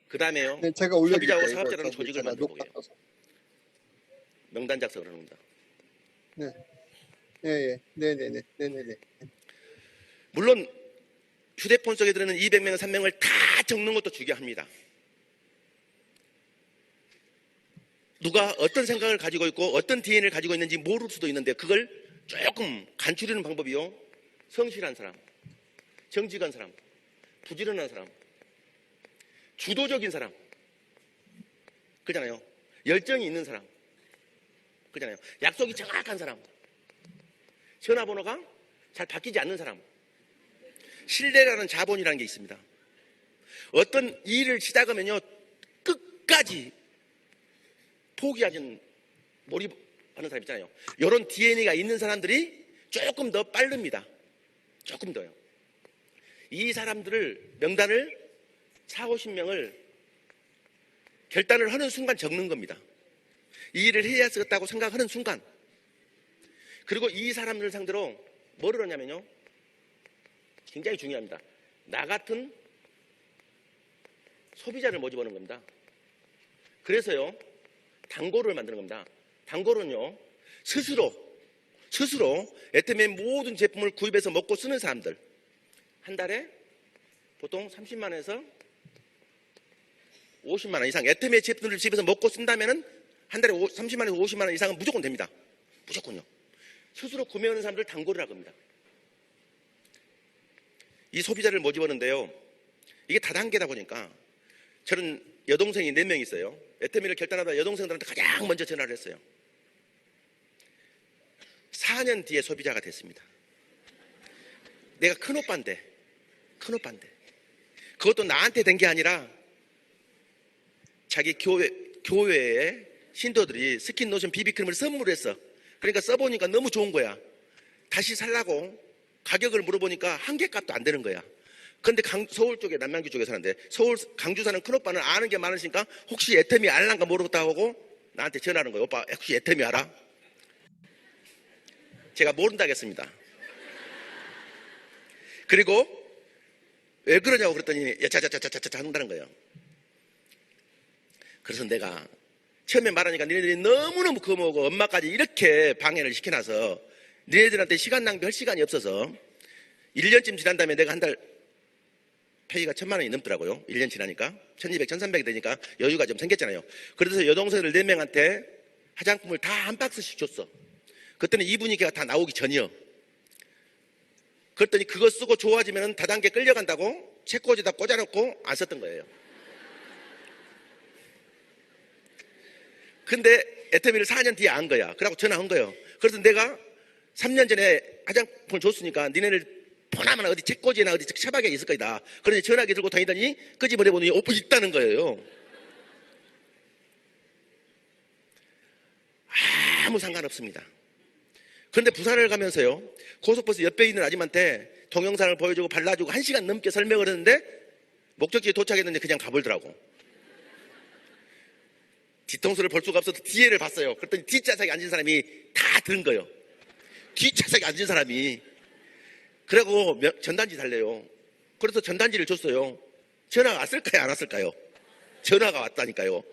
그 다음에요. 네, 제가 올려드릴게요. 소비자하고 이거 사업자라는 저기 조직을 제가 만들어보게 녹화 해요. 떠서. 명단 작성을 하는 겁니다. 네, 네, 네, 네, 네, 네, 네, 네. 물론 휴대폰 속에 들어있는 200명, 300명을 다 적는 것도 중요합니다. 누가 어떤 생각을 가지고 있고 어떤 DNA를 가지고 있는지 모를 수도 있는데 그걸 조금 간추리는 방법이요. 성실한 사람, 정직한 사람, 부지런한 사람, 주도적인 사람, 그잖아요. 열정이 있는 사람, 그잖아요. 약속이 정확한 사람, 전화번호가 잘 바뀌지 않는 사람. 신뢰라는 자본이라는 게 있습니다. 어떤 일을 시작하면요 끝까지 포기하지 몰입하는 사람 있잖아요. 이런 DNA가 있는 사람들이 조금 더 빠릅니다. 조금 더요. 이 사람들을 명단을 40-50명을 결단을 하는 순간 적는 겁니다. 이 일을 해야겠다고 생각하는 순간. 그리고 이 사람들을 상대로 뭐를 하냐면요 굉장히 중요합니다. 나 같은 소비자를 모집하는 겁니다. 그래서요 단골을 만드는 겁니다. 단골은요 스스로 애터미의 모든 제품을 구입해서 먹고 쓰는 사람들, 한 달에 보통 30만 원에서 50만 원 이상 애터미의 제품을 집에서 먹고 쓴다면은 한 달에 30만 원에서 50만 원 이상은 무조건 됩니다. 무조건요. 스스로 구매하는 사람들 단골이라고 합니다. 이 소비자를 모집하는데요 이게 다단계다 보니까 저는 여동생이 4명 있어요. 애터미를 결단하다 여동생들한테 가장 먼저 전화를 했어요. 4년 뒤에 소비자가 됐습니다. 내가 큰오빠인데 그것도 나한테 된 게 아니라 자기 교회에 신도들이 스킨로션 비비크림을 선물했어. 그러니까 써보니까 너무 좋은 거야. 다시 살라고 가격을 물어보니까 한 개 값도 안 되는 거야. 그런데 서울 쪽에 남양주 쪽에 사는데 서울 강주 사는 큰오빠는 아는 게 많으니까 혹시 애터미 알란가 모르겠다고 하고 나한테 전화하는 거예요. 오빠 혹시 애터미 알아? 제가 모른다겠습니다. 그리고 왜 그러냐고 그랬더니 야차차차차차 한다는 거예요. 그래서 내가 처음에 말하니까 니네들이 너무너무 거먹고 엄마까지 이렇게 방해를 시켜놔서 니네들한테 시간 낭비할 시간이 없어서 1년쯤 지난 다음에 내가 한 달 페이가 1,000만 원이 넘더라고요. 1년 지나니까 1,200, 1,300이 되니까 여유가 좀 생겼잖아요. 그래서 여동생들 4명한테 화장품을 다 한 박스씩 줬어. 그랬더니 이분이 걔가 다 나오기 전이요. 그랬더니 그거 쓰고 좋아지면 다단계 끌려간다고 책꽂이에다 꽂아놓고 안 썼던 거예요. 근데 애터미를 4년 뒤에 안 거야. 그래갖고 전화한 거예요. 그래서 내가 3년 전에 화장품을 줬으니까 니네를 보나마나 어디 책꽂이나 어디 처박에 있을 거다. 그러니 전화기 들고 다니더니 끄집어내보니 있다는 거예요. 아무 상관없습니다. 그런데 부산을 가면서요 고속버스 옆에 있는 아줌마한테 동영상을 보여주고 발라주고 1시간 넘게 설명을 했는데 목적지에 도착했는데 그냥 가버리더라고. 뒤통수를 볼 수가 없어서 뒤에를 봤어요. 그랬더니 뒷좌석에 앉은 사람이 다 들은 거예요. 뒷좌석에 앉은 사람이. 그리고 전단지 달래요. 그래서 전단지를 줬어요. 전화가 왔을까요? 안 왔을까요? 전화가 왔다니까요.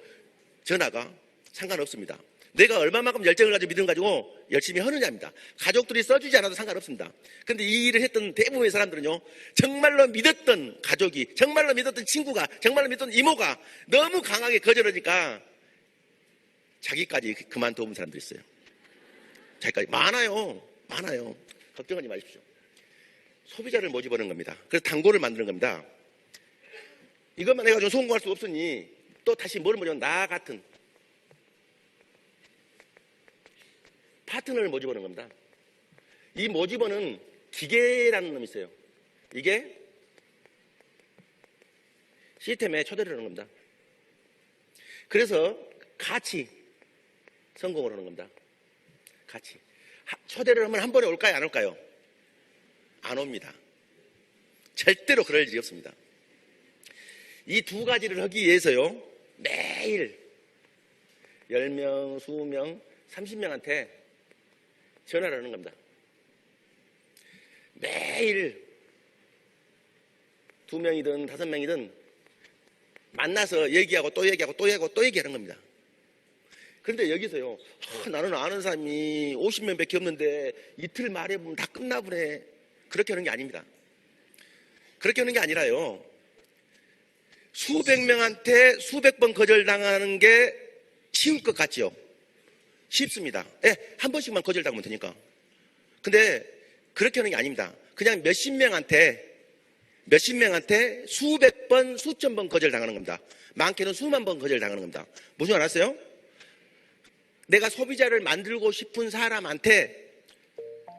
전화가 상관없습니다. 내가 얼마만큼 열정을 가지고 믿음 가지고 열심히 하느냐입니다. 가족들이 써주지 않아도 상관없습니다. 그런데 이 일을 했던 대부분의 사람들은요 정말로 믿었던 가족이, 정말로 믿었던 친구가, 정말로 믿었던 이모가 너무 강하게 거절하니까 자기까지 그만두는 사람도 있어요. 자기까지 많아요. 걱정하지 마십시오. 소비자를 모집하는 겁니다. 그래서 단골을 만드는 겁니다. 이것만 해가지고 성공할 수 없으니 또 다시 뭘 모집하면 나 같은 파트너를 모집하는 겁니다. 이 모집어는 기계라는 놈이 있어요. 이게 시스템에 초대를 하는 겁니다. 그래서 같이 성공을 하는 겁니다. 같이. 초대를 하면 한 번에 올까요? 안 올까요? 안 옵니다. 절대로 그럴 일이 없습니다. 이 두 가지를 하기 위해서요 매일 10명, 20명, 30명한테 전화를 하는 겁니다. 매일 2명이든 5명이든 만나서 얘기하고 또 얘기하고 또 얘기하고 또 얘기하는 겁니다. 그런데 여기서요, 나는 아는 사람이 50명밖에 없는데 이틀 말해보면 다 끝나보네. 그렇게 하는 게 아닙니다. 그렇게 하는 게 아니라요, 수백 명한테 수백 번 거절당하는 게 쉬울 것 같죠? 쉽습니다. 예, 한 번씩만 거절당하면 되니까. 근데 그렇게 하는 게 아닙니다. 그냥 몇십 명한테 수백 번, 수천 번 거절당하는 겁니다. 많게는 수만 번 거절당하는 겁니다. 무슨 말 알았어요? 내가 소비자를 만들고 싶은 사람한테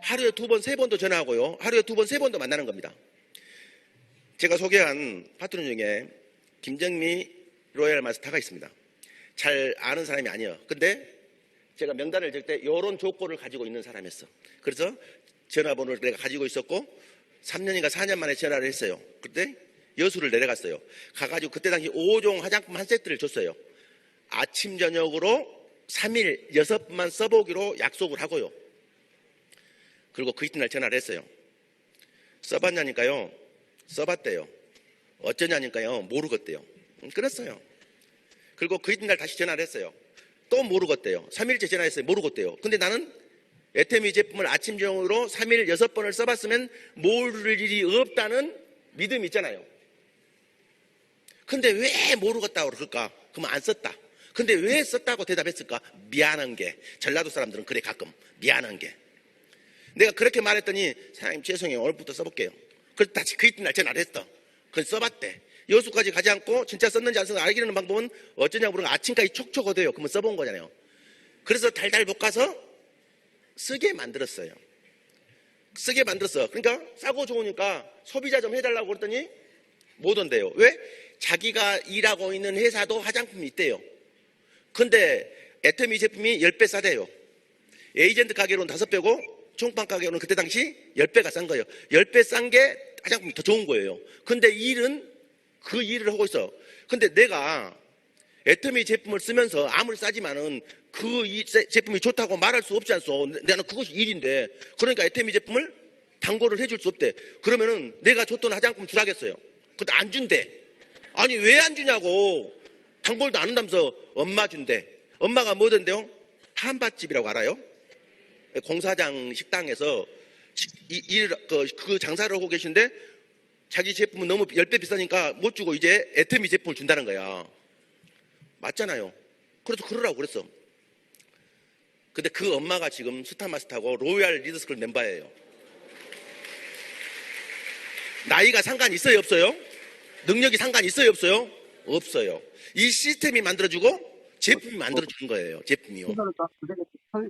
하루에 2번, 3번도 전화하고요. 하루에 2번, 3번도 만나는 겁니다. 제가 소개한 파트너 중에 김정미 로얄 마스터가 있습니다. 잘 아는 사람이 아니에요. 근데 제가 명단을 줄 때 이런 조건을 가지고 있는 사람이었어. 그래서 전화번호를 내가 가지고 있었고 3년인가 4년 만에 전화를 했어요. 그때 여수를 내려갔어요. 가가지고 그때 당시 5종 화장품 한 세트를 줬어요. 아침 저녁으로 3일 6번만 써보기로 약속을 하고요. 그리고 그 이튿날 전화를 했어요. 써봤냐니까요. 써봤대요. 어쩌냐니까요. 모르겠대요. 끊었어요. 그리고 그 이튿날 다시 전화를 했어요. 또 모르겠대요. 3일째 전화했어요. 모르겠대요. 근데 나는 에테미 제품을 아침 저녁으로 3일 6번을 써봤으면 모를 일이 없다는 믿음이 있잖아요. 근데 왜 모르겠다고 그럴까? 그러면 안 썼다. 근데 왜 썼다고 대답했을까? 미안한 게. 전라도 사람들은 그래, 가끔 미안한 게. 내가 그렇게 말했더니 사장님 죄송해요, 오늘부터 써볼게요. 그래서 다시 그 이튿날 전화를 했어. 그래서 써봤대. 여수까지 가지 않고 진짜 썼는지 안 썼는지 알기는 방법은 어쩌냐고 물으면 아침까지 촉촉 얻어요. 그러면 써본 거잖아요. 그래서 달달 볶아서 쓰게 만들었어요. 쓰게 만들었어. 그러니까 싸고 좋으니까 소비자 좀 해달라고 그랬더니 못 온대요. 왜? 자기가 일하고 있는 회사도 화장품이 있대요. 근데 애터미 제품이 10배 싸대요. 에이전트 가격으로는 5배고 총판 가격으로는 그때 당시 10배가 싼 거예요. 10배 싼 게 화장품이 더 좋은 거예요. 근데 그 일을 하고 있어. 근데 내가 애터미 제품을 쓰면서 아무리 싸지만은 그 제품이 좋다고 말할 수 없지 않소. 나는 그것이 일인데. 그러니까 애터미 제품을 당고를 해줄 수 없대. 그러면은 내가 줬던 화장품 주라겠어요. 근데 안 준대. 아니 왜 안 주냐고. 당골도 안 한다면서 엄마 준대. 엄마가 뭐던데요? 한밭집이라고 알아요? 공사장 식당에서 그 장사를 하고 계신데 자기 제품은 너무 10배 비싸니까 못 주고 이제 애터미 제품을 준다는 거야. 맞잖아요. 그래서 그러라고 그랬어. 근데 그 엄마가 지금 스타마스터하고 로얄 리더스쿨 멤버예요. 나이가 상관 있어요, 없어요? 능력이 상관 있어요, 없어요? 없어요. 이 시스템이 만들어주고 제품이 만들어주는 거예요. 제품이요.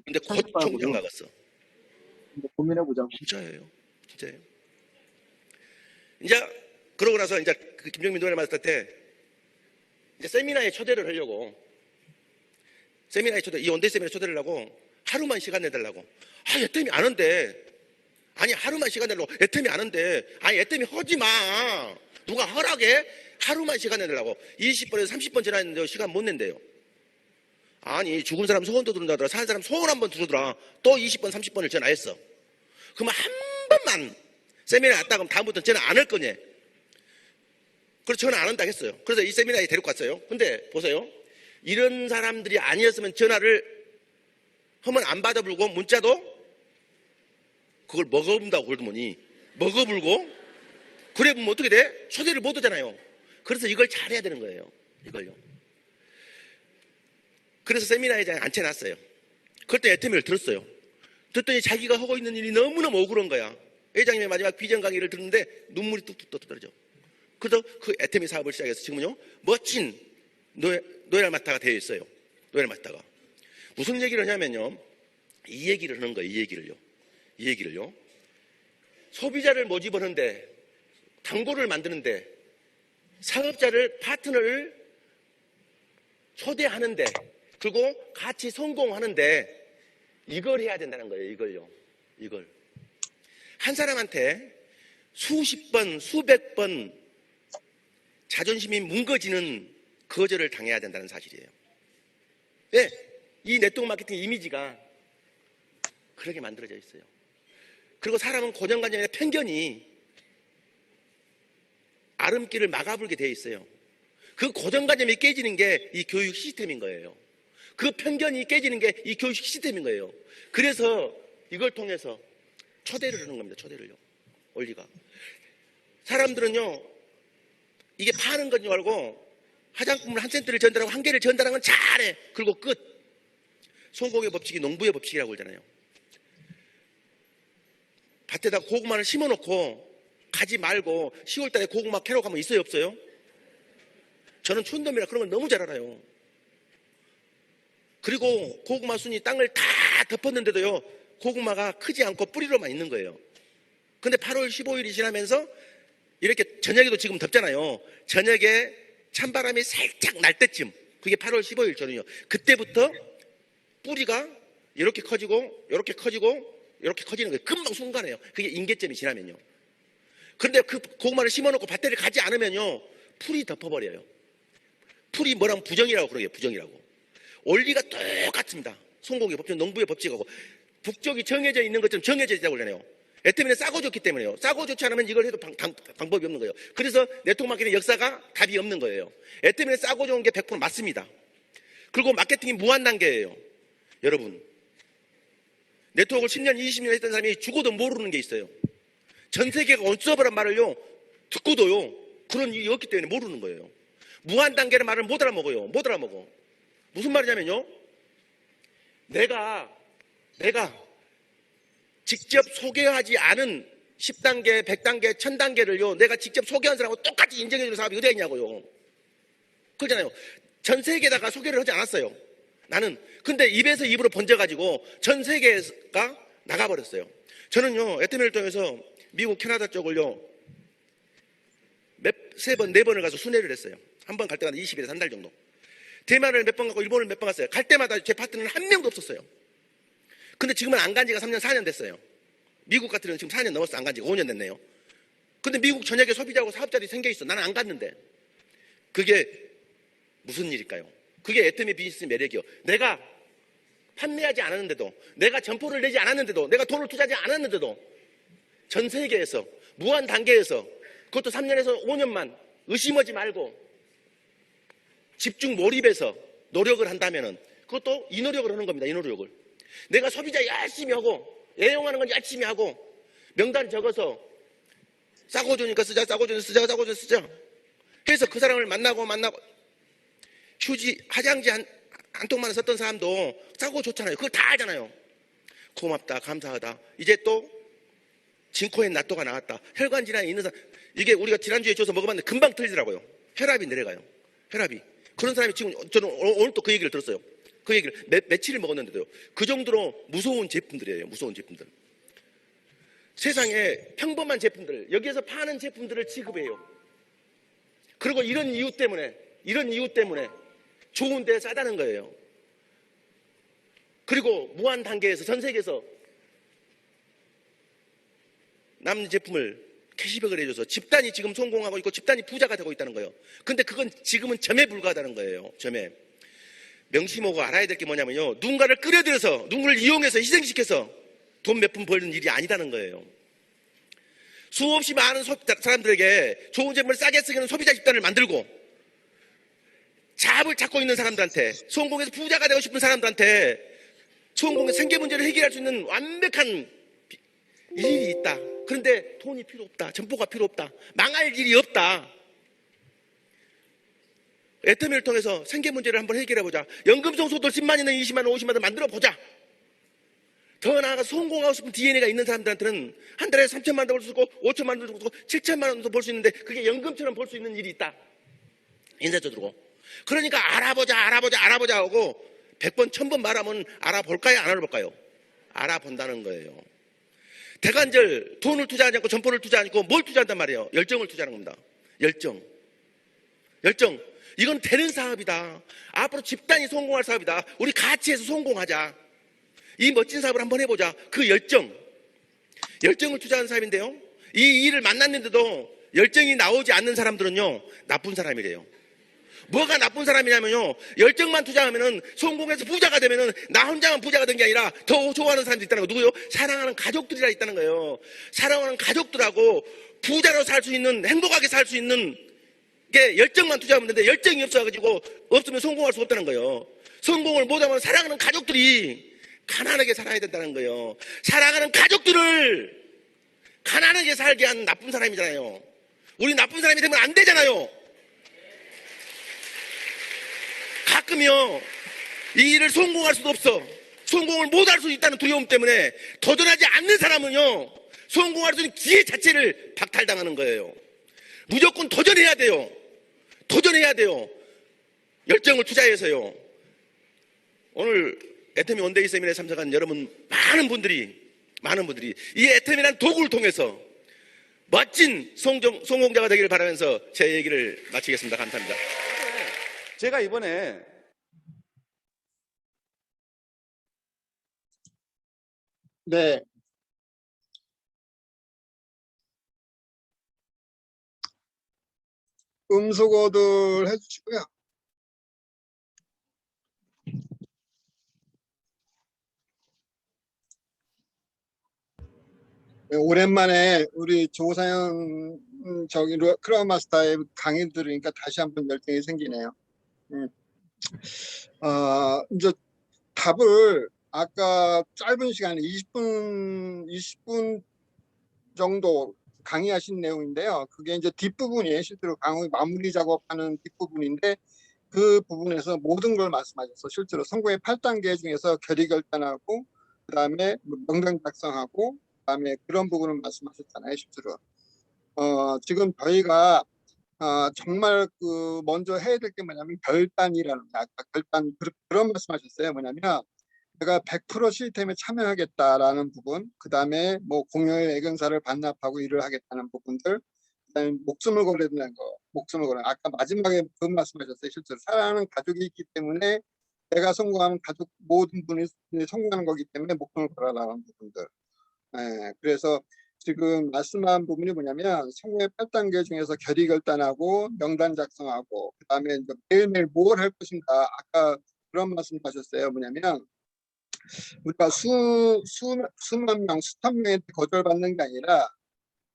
근데 곧 총장 나갔어. 고민해보자. 진짜예요. 진짜예요. 이제 그러고 나서 이제 그 김정민 노래 마스터 때 이제 세미나에 초대를 하려고 이 원데이 세미나 초대를 하고 하루만 시간 내달라고. 아, 애터미 안 한대. 아니 하루만 시간 내려고. 애터미 안 한대. 아니 애터미 하지 마. 누가 허락해? 하루만 시간 내달라고. 20번에서 30번 전화했는데 시간 못 낸대요. 아니 죽은 사람 소원도 들은다더라. 산 사람 소원 한번 들으더라. 또 20번 30번을 전화했어. 그러면 한 번만 세미나 왔다 그러면 다음부터는 전화 안 할 거냐. 그래서 전화 안 한다고 했어요. 그래서 이 세미나에 데리고 갔어요. 근데 보세요. 이런 사람들이 아니었으면 전화를 하면 안 받아불고 문자도 그걸 먹어본다고 그러더니 먹어불고 그래 보면 어떻게 돼? 초대를 못 하잖아요. 그래서 이걸 잘해야 되는 거예요. 이걸요. 그래서 세미나에 앉혀놨어요. 그때 애터미를 들었어요. 듣더니 자기가 하고 있는 일이 너무너무 억울한 거야. 회장님의 마지막 비전 강의를 듣는데 눈물이 뚝뚝 떨어져. 그래서 그 애터미 사업을 시작해서 지금은요 멋진 노엘 마스터가 되어 있어요. 노엘 마스터가 무슨 얘기를 하냐면요, 이 얘기를 하는 거예요. 이 얘기를요. 소비자를 모집하는데, 당고를 만드는데, 사업자를 파트너를 초대하는데, 그리고 같이 성공하는데 이걸 해야 된다는 거예요. 이걸 한 사람한테 수십 번, 수백 번 자존심이 뭉거지는 거절을 당해야 된다는 사실이에요. 왜? 이 네트워크 마케팅 이미지가 그렇게 만들어져 있어요. 그리고 사람은 고정관념이나 편견이 아름길을 막아불게 되어 있어요. 그 고정관념이 깨지는 게 이 교육 시스템인 거예요. 그 편견이 깨지는 게 이 교육 시스템인 거예요. 그래서 이걸 통해서 초대를 하는 겁니다. 초대를요. 원리가. 사람들은요, 이게 파는 건 줄 알고 화장품을 한 센트를 전달하고 한 개를 전달하는 건 잘해. 그리고 끝. 성공의 법칙이 농부의 법칙이라고 그러잖아요. 밭에다 고구마를 심어놓고 가지 말고 10월달에 고구마 캐러 가면 있어요, 없어요? 저는 촌놈이라 그런 걸 너무 잘 알아요. 그리고 고구마 순이 땅을 다 덮었는데도요, 고구마가 크지 않고 뿌리로만 있는 거예요. 근데 8월 15일이 지나면서 이렇게 저녁에도 지금 덥잖아요. 저녁에 찬바람이 살짝 날 때쯤, 그게 8월 15일 전이요. 그때부터 뿌리가 이렇게 커지고 이렇게 커지고 이렇게 커지는 거예요. 금방 순간에요. 그게 임계점이 지나면요. 그런데 그 고구마를 심어놓고 밭에를 가지 않으면요, 풀이 덮어버려요. 풀이 뭐라면 부정이라고 그러게요. 부정이라고. 원리가 똑같습니다. 송공의 법칙, 농부의 법칙하고. 북쪽이 정해져 있는 것처럼 정해져 있다고 그러잖아요. 애터미는 싸고 좋기 때문에요. 싸고 좋지 않으면 이걸 해도 방법이 없는 거예요. 그래서 네트워크 역사가 답이 없는 거예요. 애터미는 싸고 좋은 게 100% 맞습니다. 그리고 마케팅이 무한 단계예요. 여러분, 네트워크를 10년, 20년 했던 사람이 죽어도 모르는 게 있어요. 전 세계가 온서버란 말을요, 듣고도요, 그런 일이 없기 때문에 모르는 거예요. 무한 단계라는 말을 못 알아먹어요. 못 알아먹어. 무슨 말이냐면요, 내가 직접 소개하지 않은 10단계, 100단계, 1000단계를요, 내가 직접 소개한 사람하고 똑같이 인정해주는 사람이 어디가 있냐고요. 그러잖아요. 전 세계에다가 소개를 하지 않았어요. 나는. 근데 입에서 입으로 번져가지고 전 세계가 나가버렸어요. 저는요, 애터미를 통해서 미국, 캐나다 쪽을요, 세 번, 네 번을 가서 순회를 했어요. 한 번 갈 때마다 20일에서 한 달 정도. 대만을 몇 번 가고 일본을 몇 번 갔어요. 갈 때마다 제 파트너는 한 명도 없었어요. 근데 지금은 안 간 지가 3년, 4년 됐어요. 미국 같은 경우는 지금 4년 넘었어. 안 간 지가 5년 됐네요. 근데 미국 전역에 소비자하고 사업자들이 생겨 있어. 나는 안 갔는데. 그게 무슨 일일까요? 그게 애터미 비즈니스 매력이요. 내가 판매하지 않았는데도, 내가 점포를 내지 않았는데도, 내가 돈을 투자하지 않았는데도 전 세계에서 무한 단계에서, 그것도 3년에서 5년만 의심하지 말고 집중 몰입해서 노력을 한다면은, 그것도 이 노력을 하는 겁니다. 이 노력을. 내가 소비자 열심히 하고, 애용하는 건 열심히 하고, 명단 적어서 싸고 주니까 쓰자, 싸고 주니까 쓰자, 싸고 주니까 쓰자 해서 그 사람을 만나고 휴지, 화장지 한 통만 썼던 사람도 싸고 좋잖아요. 그걸 다 알잖아요. 고맙다, 감사하다. 이제 또 진코엔 나또가 나왔다. 혈관 질환이 있는 사람, 이게 우리가 지난주에 줘서 먹어봤는데 금방 틀리더라고요. 혈압이 내려가요. 혈압이. 그런 사람이 지금, 저는 오늘 또 그 얘기를 들었어요. 그 얘기를 며칠을 먹었는데도요. 그 정도로 무서운 제품들이에요. 무서운 제품들. 세상에 평범한 제품들, 여기에서 파는 제품들을 취급해요. 그리고 이런 이유 때문에 좋은데 싸다는 거예요. 그리고 무한 단계에서 전 세계에서 남는 제품을 캐시백을 해줘서 집단이 지금 성공하고 있고 집단이 부자가 되고 있다는 거예요. 근데 그건 지금은 점에 불과하다는 거예요. 점에. 명심하고 알아야 될 게 뭐냐면요, 누군가를 끌어들여서, 누군가를 이용해서 희생시켜서 돈 몇 푼 벌는 일이 아니라는 거예요. 수없이 많은 사람들에게 좋은 제품을 싸게 쓰기는 소비자 집단을 만들고, 잡을 찾고 있는 사람들한테, 성공해서 부자가 되고 싶은 사람들한테 성공의 생계 문제를 해결할 수 있는 완벽한 일이 있다. 그런데 돈이 필요 없다. 점포가 필요 없다. 망할 일이 없다. 애터미를 통해서 생계 문제를 한번 해결해보자. 연금성소들 10만이나 20만 원, 50만 원 만들어보자. 더 나아가 성공하고 싶은 DNA가 있는 사람들한테는 한 달에 3천만 원도 벌 수 있고 5천만 원도 벌 수 있고 7천만 원도 벌 수 있는데, 그게 연금처럼 벌 수 있는 일이 있다. 인사도 들고. 그러니까 알아보자 하고 100번, 1000번 말하면 알아볼까요? 안 알아볼까요? 알아본다는 거예요. 대관절, 돈을 투자하지 않고 점포를 투자하지 않고 뭘 투자한단 말이에요? 열정을 투자하는 겁니다. 열정. 이건 되는 사업이다. 앞으로 집단이 성공할 사업이다. 우리 같이 해서 성공하자. 이 멋진 사업을 한번 해보자. 그 열정을 투자하는 사람인데요, 이 일을 만났는데도 열정이 나오지 않는 사람들은요, 나쁜 사람이래요. 뭐가 나쁜 사람이냐면요, 열정만 투자하면은 성공해서 부자가 되면은 나 혼자만 부자가 된 게 아니라 더 좋아하는 사람도 있다는 거. 누구요? 사랑하는 가족들이라 있다는 거예요. 사랑하는 가족들하고 부자로 살 수 있는, 행복하게 살 수 있는 열정만 투자하면 되는데 열정이 없어가지고 없으면 성공할 수 없다는 거예요. 성공을 못하면 사랑하는 가족들이 가난하게 살아야 된다는 거예요. 사랑하는 가족들을 가난하게 살게 한 나쁜 사람이잖아요. 우리 나쁜 사람이 되면 안 되잖아요. 가끔요, 이 일을 성공할 수도 없어. 성공을 못할 수 있다는 두려움 때문에 도전하지 않는 사람은요, 성공할 수 있는 기회 자체를 박탈당하는 거예요. 무조건 도전해야 돼요. 도전해야 돼요. 열정을 투자해서요. 오늘 애터미 원데이 세미나에 참석한 여러분 많은 분들이 이 애터미라는 도구를 통해서 멋진 성공자가 되기를 바라면서 제 얘기를 마치겠습니다. 감사합니다. 제가 이번에 네. 음소거들 해주시고요. 네, 오랜만에 우리 조사연 크라운 마스터의 강의 들으니까 다시 한번 열정이 생기네요. 이제 답을 아까 짧은 시간에 20분 정도 강의하신 내용인데요. 그게 이제 뒷부분이에요. 실제로 강의 마무리 작업하는 뒷부분인데 그 부분에서 모든 걸 말씀하셨어. 실제로 선거의 8단계 중에서 결의결단하고 그다음에 명단 작성하고 그다음에 그런 부분을 말씀하셨잖아요. 실제로 지금 저희가 정말 먼저 해야 될 게 뭐냐면 결단이라는 게 아까 결단 그런 말씀하셨어요. 뭐냐면 내가 100% 시스템에 참여하겠다라는 부분, 그 다음에 뭐 공여의 애견사를 반납하고 일을 하겠다는 부분들, 그다음에 목숨을 걸어야 된다는 거, 목숨을 걸어. 아까 마지막에 그 말씀하셨어요. 실제로 사랑하는 가족이 있기 때문에 내가 성공하면 가족 모든 분이 성공하는 거기 때문에 목숨을 걸어라는 부분들. 그래서 지금 말씀한 부분이 뭐냐면 성공의 8단계 중에서 결의결단하고 명단 작성하고 그다음에 이제 매일매일 뭘 할 것인가 아까 그런 말씀하셨어요. 뭐냐면 우리가 수만 명, 수천 명한테 거절받는 게 아니라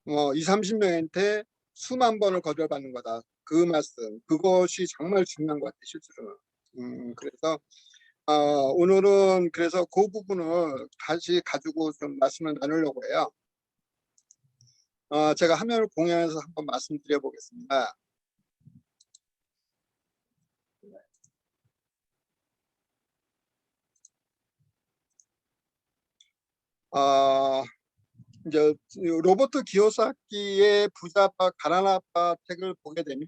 2, 30명한테 수만 번을 거절받는 거다. 그 말씀, 그것이 정말 중요한 것 같아요. 실제로는. 그래서 오늘은 그래서 그 부분을 다시 가지고 좀 말씀을 나누려고 해요. 제가 화면을 공유해서 한번 말씀드려 보겠습니다. 이제 로버트 기요사키의 부자아빠 가난아빠 책을 보게 되면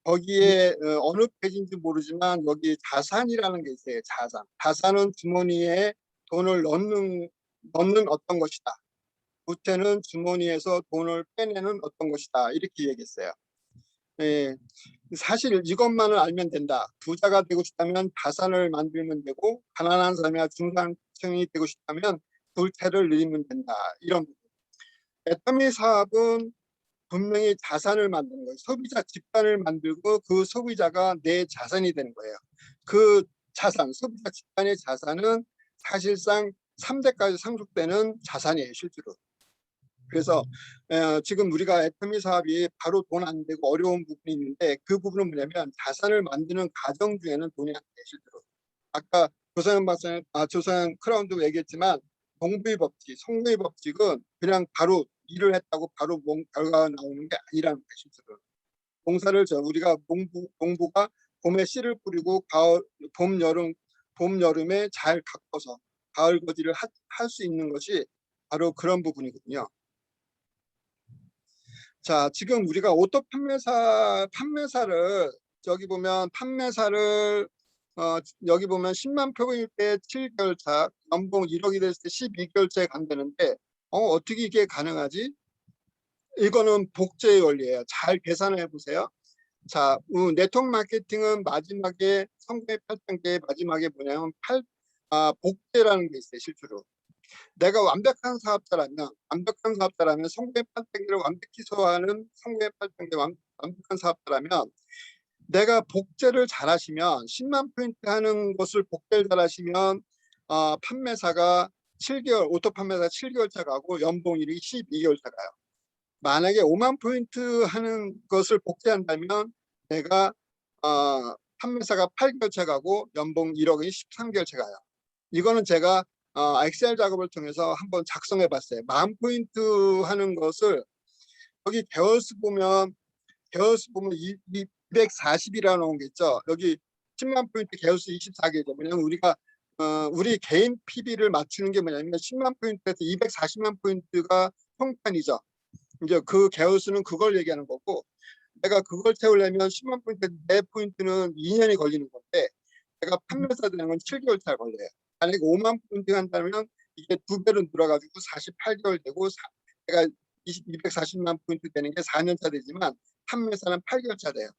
거기에 어느 페이지인지 모르지만 여기 자산이라는 게 있어요. 자산은 주머니에 돈을 넣는 어떤 것이다. 부채는 주머니에서 돈을 빼내는 어떤 것이다. 이렇게 얘기했어요. 사실 이것만을 알면 된다. 부자가 되고 싶다면 자산을 만들면 되고 가난한 사람이나 중산층이 되고 싶다면 부채를 늘리면 된다. 이런 부분. 애터미 사업은 분명히 자산을 만드는 거예요. 소비자 집단을 만들고 그 소비자가 내 자산이 되는 거예요. 그 자산, 소비자 집단의 자산은 사실상 3대까지 상속되는 자산이에요. 실제로. 그래서 지금 우리가 애터미 사업이 바로 돈 안 되고 어려운 부분이 있는데 그 부분은 뭐냐면 자산을 만드는 과정 중에는 돈이 안 돼요. 실제로. 아까 조사연 박사님, 조사연 크라운도 얘기했지만 동부의 법칙, 성공의 법칙은 그냥 바로 일을 했다고 바로 결과가 나오는 게 아니라는 거예요. 실제로. 공사를 우리가 농부가 봄에 씨를 뿌리고 봄 여름에 잘 가꿔서 가을 거지를 할 수 있는 것이 바로 그런 부분이거든요. 자, 지금 우리가 오토 판매사를 여기 보면 판매사를 여기 보면 10만 표일 때 7개월 차, 연봉 1억이 됐을 때 12개월 차에 간다는데 어떻게 이게 가능하지? 이거는 복제의 원리예요. 잘 계산해 보세요. 자, 네트워크 마케팅은 마지막에 성공의 8단계 마지막에 뭐냐면 복제라는 게 있어요. 실제로. 내가 완벽한 사업자라면 성공의 8단계를 완벽히 소화하는 성공의 8단계 완벽한 사업자라면 내가 복제를 잘하시면 10만 포인트 하는 것을 복제를 잘하시면 판매사가 7개월 오토 판매사 7개월 차 가고 연봉일이 12개월 차 가요. 만약에 5만 포인트 하는 것을 복제한다면 내가 판매사가 8개월차 가고 연봉 1억이 13개월차 가요. 이거는 제가 엑셀 작업을 통해서 한번 작성해 봤어요. 10,000포인트 하는 것을 여기 개월수 보면 240이라는 게 있죠. 여기 10만 포인트 개월수 24개죠. 왜냐면 우리가 우리 개인 PB를 맞추는 게 뭐냐면 10만 포인트에서 240만 포인트가 통판이죠. 이제 그 개월수는 그걸 얘기하는 거고, 내가 그걸 채우려면 10만 포인트 내 포인트는 2년이 걸리는 건데 내가 판매사 되는 건 7개월 차 걸려요. 만약에 5만 포인트 한다면 이게 2배로 늘어가지고 48개월 되고 내가 240만 포인트 되는 게 4년 차 되지만 판매사는 8개월 차 돼요.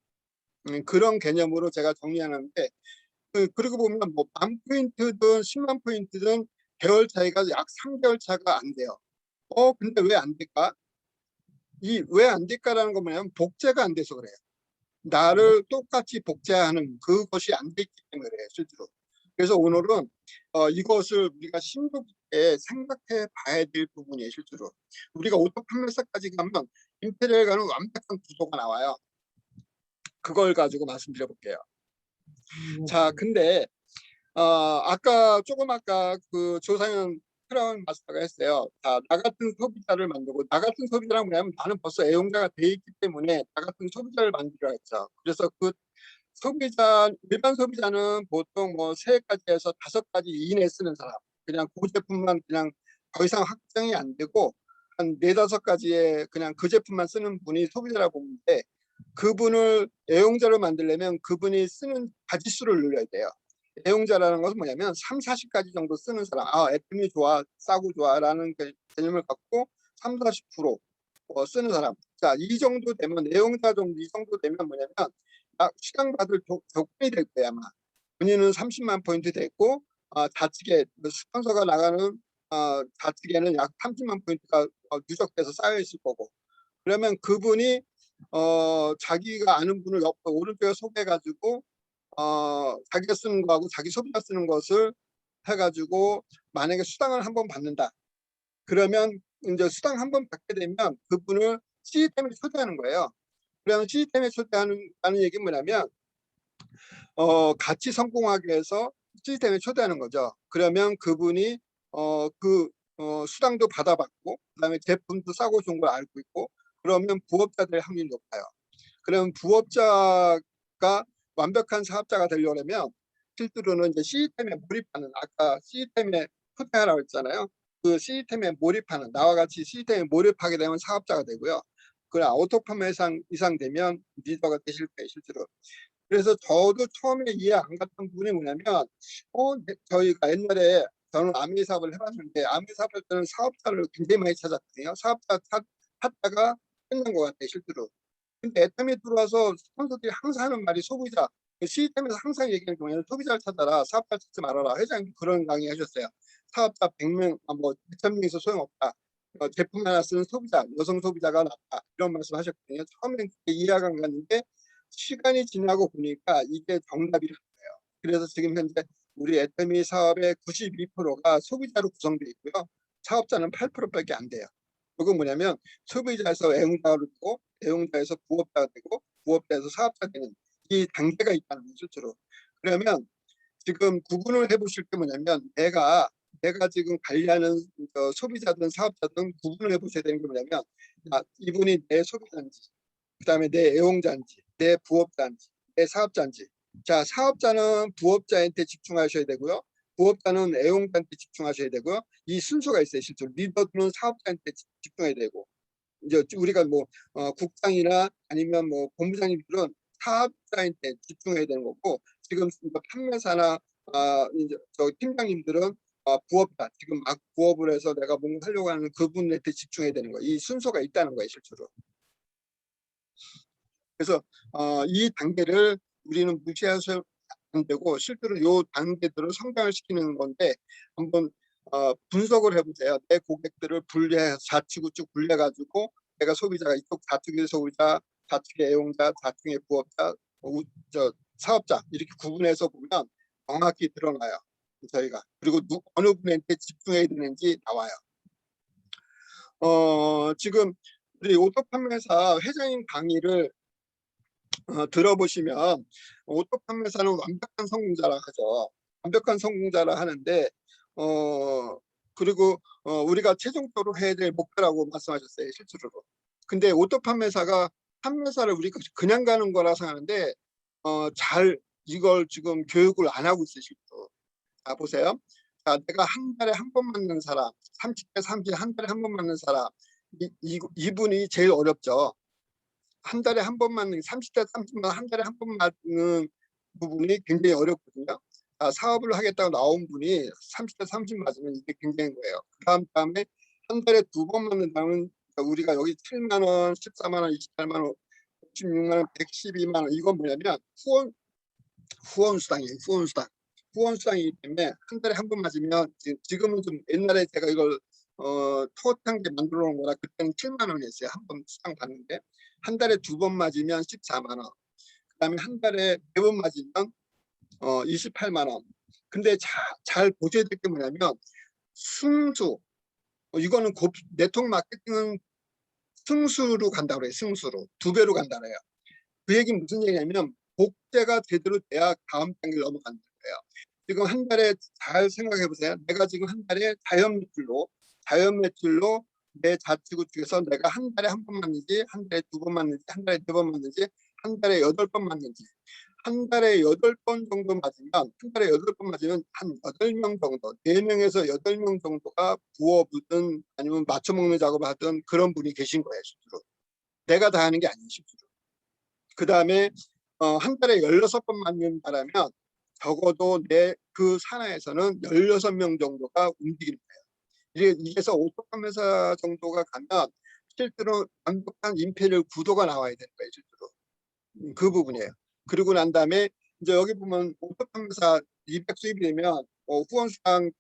그런 개념으로 제가 정리하는데, 그리고 보면 뭐 10,000포인트든 10만 포인트든 개월 차이가 약 3개월 차가 안 돼요. 근데 왜 안 될까? 이 왜 안 될까라는 건 뭐냐면 복제가 안 돼서 그래요. 나를 똑같이 복제하는 그것이 안 됐기 때문에 그래요, 실제로. 그래서 오늘은 이것을 우리가 심도 깊게 생각해 봐야 될 부분이에요, 실제로. 우리가 오토 판매사까지 가면 인테리어가는 완벽한 구조가 나와요. 그걸 가지고 말씀드려 볼게요. 자, 근데 아까 그 조상현 크라운 마스터가 했어요. 자, 나 같은 소비자를 만들고, 나 같은 소비자란 뭐냐면 나는 벌써 애용자가 돼 있기 때문에 나 같은 소비자를 만들어 했죠. 그래서 그 일반 소비자는 보통 뭐 3가지에서 5가지 이내에 쓰는 사람, 그냥 그 제품만 그냥 더 이상 확장이 안 되고 한 4-5가지의 그냥 그 제품만 쓰는 분이 소비자라고 보는데, 그분을 애용자로 만들려면 그분이 쓰는 가지수를 늘려야 돼요. 애용자라는 것은 뭐냐면 3-40가지 정도 쓰는 사람, 애템이 좋아, 싸고 좋아라는 개념을 갖고 3-40% 쓰는 사람. 자, 이 정도 되면 애용자 정도, 이 정도 되면 뭐냐면 수당받을 조건이 될 거야 아마. 본인은 30만 포인트 됐고, 좌측에 스폰서가 나가는 좌측에는 약 30만 포인트가 누적돼서 쌓여 있을 거고, 그러면 그분이 자기가 아는 분을 옆에 오른쪽에 소개해가지고 자기가 쓰는 거하고 자기 소비자 쓰는 것을 해가지고 만약에 수당을 한번 받는다. 그러면 이제 수당 한번 받게 되면 그분을 시스템에 초대하는 거예요. 그러면 시스템에 초대하는 얘기는 뭐냐면 같이 성공하게 해서 시스템에 초대하는 거죠. 그러면 그분이 수당도 받아봤고, 그다음에 제품도 싸고 좋은 걸 알고 있고, 그러면 부업자 될 확률이 높아요. 그러면 부업자가 완벽한 사업자가 되려면 실제로는 이제 시스템에 몰입하는, 아까 시스템에 초대하라고 했잖아요. 그 시스템에 몰입하는, 나와 같이 시스템에 몰입하게 되면 사업자가 되고요. 그래 오토팜 이상 되면 리더가 되실 거예요, 실제로. 그래서 저도 처음에 이해 안 갔던 부분이 뭐냐면 저희가 옛날에 저는 아미 사업을 해봤는데, 아미 사업할 때는 사업자를 굉장히 많이 찾았거든요. 사업자 찾다가 끝난 것 같아요, 실제로. 근데 애텀에 들어와서 스폰서들이 항상 하는 말이 소비자, 시스템에서 항상 얘기하는 게 뭐냐면 소비자를 찾아라, 사업자 찾지 말아라. 회장님 그런 강의 하셨어요. 사업자 100명, 1,000명에서 소용없다. 제품 하나 쓰는 소비자, 여성 소비자가 낫다. 이런 말씀 하셨거든요. 처음엔 이해가 안 갔는데 시간이 지나고 보니까 이게 정답이라는 거예요. 그래서 지금 현재 우리 애터미 사업의 92%가 소비자로 구성되어 있고요. 사업자는 8%밖에 안 돼요. 그건 뭐냐면 소비자에서 애용자로 되고, 애용자에서 부업자가 되고, 부업자에서 사업자 되는 이 단계가 있다는 거죠, 실제로. 그러면 지금 구분을 해보실 게 뭐냐면 내가 지금 관리하는 소비자든 사업자든 구분을 해보셔야 되는 게 뭐냐면 이분이 내 소비자인지, 그다음에 내 애용자인지, 내 부업자인지, 내 사업자인지. 자, 사업자는 부업자한테 집중하셔야 되고요. 부업자는 애용자한테 집중하셔야 되고요. 이 순서가 있어요, 실제로. 리더들은 사업자한테 집중해야 되고, 이제 우리가 뭐 국장이나 아니면 뭐 본부장님들은 사업자한테 집중해야 되는 거고, 지금 판매사나 이제 저 팀장님들은 부업자, 지금 막 부업을 해서 내가 뭔가 하려고 하는 그분한테 집중해야 되는 거예요. 이 순서가 있다는 거예요, 실제로. 그래서 이 단계를 우리는 무시해서 안 되고, 실제로 이 단계들을 성장을 시키는 건데 한번 분석을 해보세요. 내 고객들을 분리해 좌측 우측 분리해가지고 내가 소비자가 이쪽 좌측의 소비자, 좌측의 애용자, 좌측의 부업자, 사업자 이렇게 구분해서 보면 정확히 드러나요, 저희가. 그리고 어느 분한테 집중해야 되는지 나와요. 지금 우리 오토 판매사 회장님 강의를 들어보시면 오토 판매사는 완벽한 성공자라 하죠. 완벽한 성공자라 하는데 그리고 우리가 최종적으로 해야 될 목표라고 말씀하셨어요. 실제로. 근데 오토 판매사가 판매사를 우리가 그냥 가는 거라 생각하는데 잘 이걸 지금 교육을 안 하고 있으시고. 자, 보세요. 자, 내가 한 달에 한 번 맞는 사람, 30대 30 한 달에 한 번 맞는 사람, 이분이 제일 어렵죠. 한 달에 한 번 맞는 30대 30만 한 달에 한 번 맞는 부분이 굉장히 어렵거든요. 사업을 하겠다고 나온 분이 30대 30 맞으면 이게 굉장한 거예요. 다음에 한 달에 두 번 맞는다면 우리가 여기 7만 원, 14만 원, 28만 원, 56만 원, 112만 원 이건 뭐냐면 후원수당이에요. 후원수당이기 때문에 한 달에 한 번 맞으면 지금은 좀 옛날에 제가 이걸 토어탄 게 만들어 놓은 거라 그때는 7만 원이었어요. 한 번 수당 받는데 한 달에 두 번 맞으면 14만 원. 그다음에 한 달에 네 번 맞으면 28만 원. 근데 잘 보셔야 될 게 뭐냐면 승수 이거는 네트워크 마케팅은 승수로 간다고 그래요. 승수로 두 배로 간다 그래요. 그 얘기는 무슨 얘기냐면 복제가 제대로 돼야 다음 단계를 넘어간다는 거예요. 지금 한 달에 잘 생각해 보세요. 내가 지금 한 달에 자연 매출로 내 자치구축에서 내가 한 달에 한 번 맞는지, 한 달에 두 번 맞는지, 한 달에 네 번 맞는지, 한 달에 8번 맞는지, 한 달에 8번 정도 맞으면, 한 달에 8번 맞으면 한 8명 정도, 4명에서 8명 정도가 부업이든 아니면 맞춰먹는 작업을 하든 그런 분이 계신 거예요, 실제로. 내가 다 하는 게 아니에요, 실제로. 그 다음에 한 달에 16번 맞는다라면 적어도 내 그 산하에서는 16명 정도가 움직이는 거예요. 이게서 오토 판매사 정도가 가면 실제로 완벽한 임페리얼 구도가 나와야 되는 거예요. 실제로. 그 부분이에요. 그리고 난 다음에 이제 여기 보면 오토 판매사 200 수입이 되면 후원수당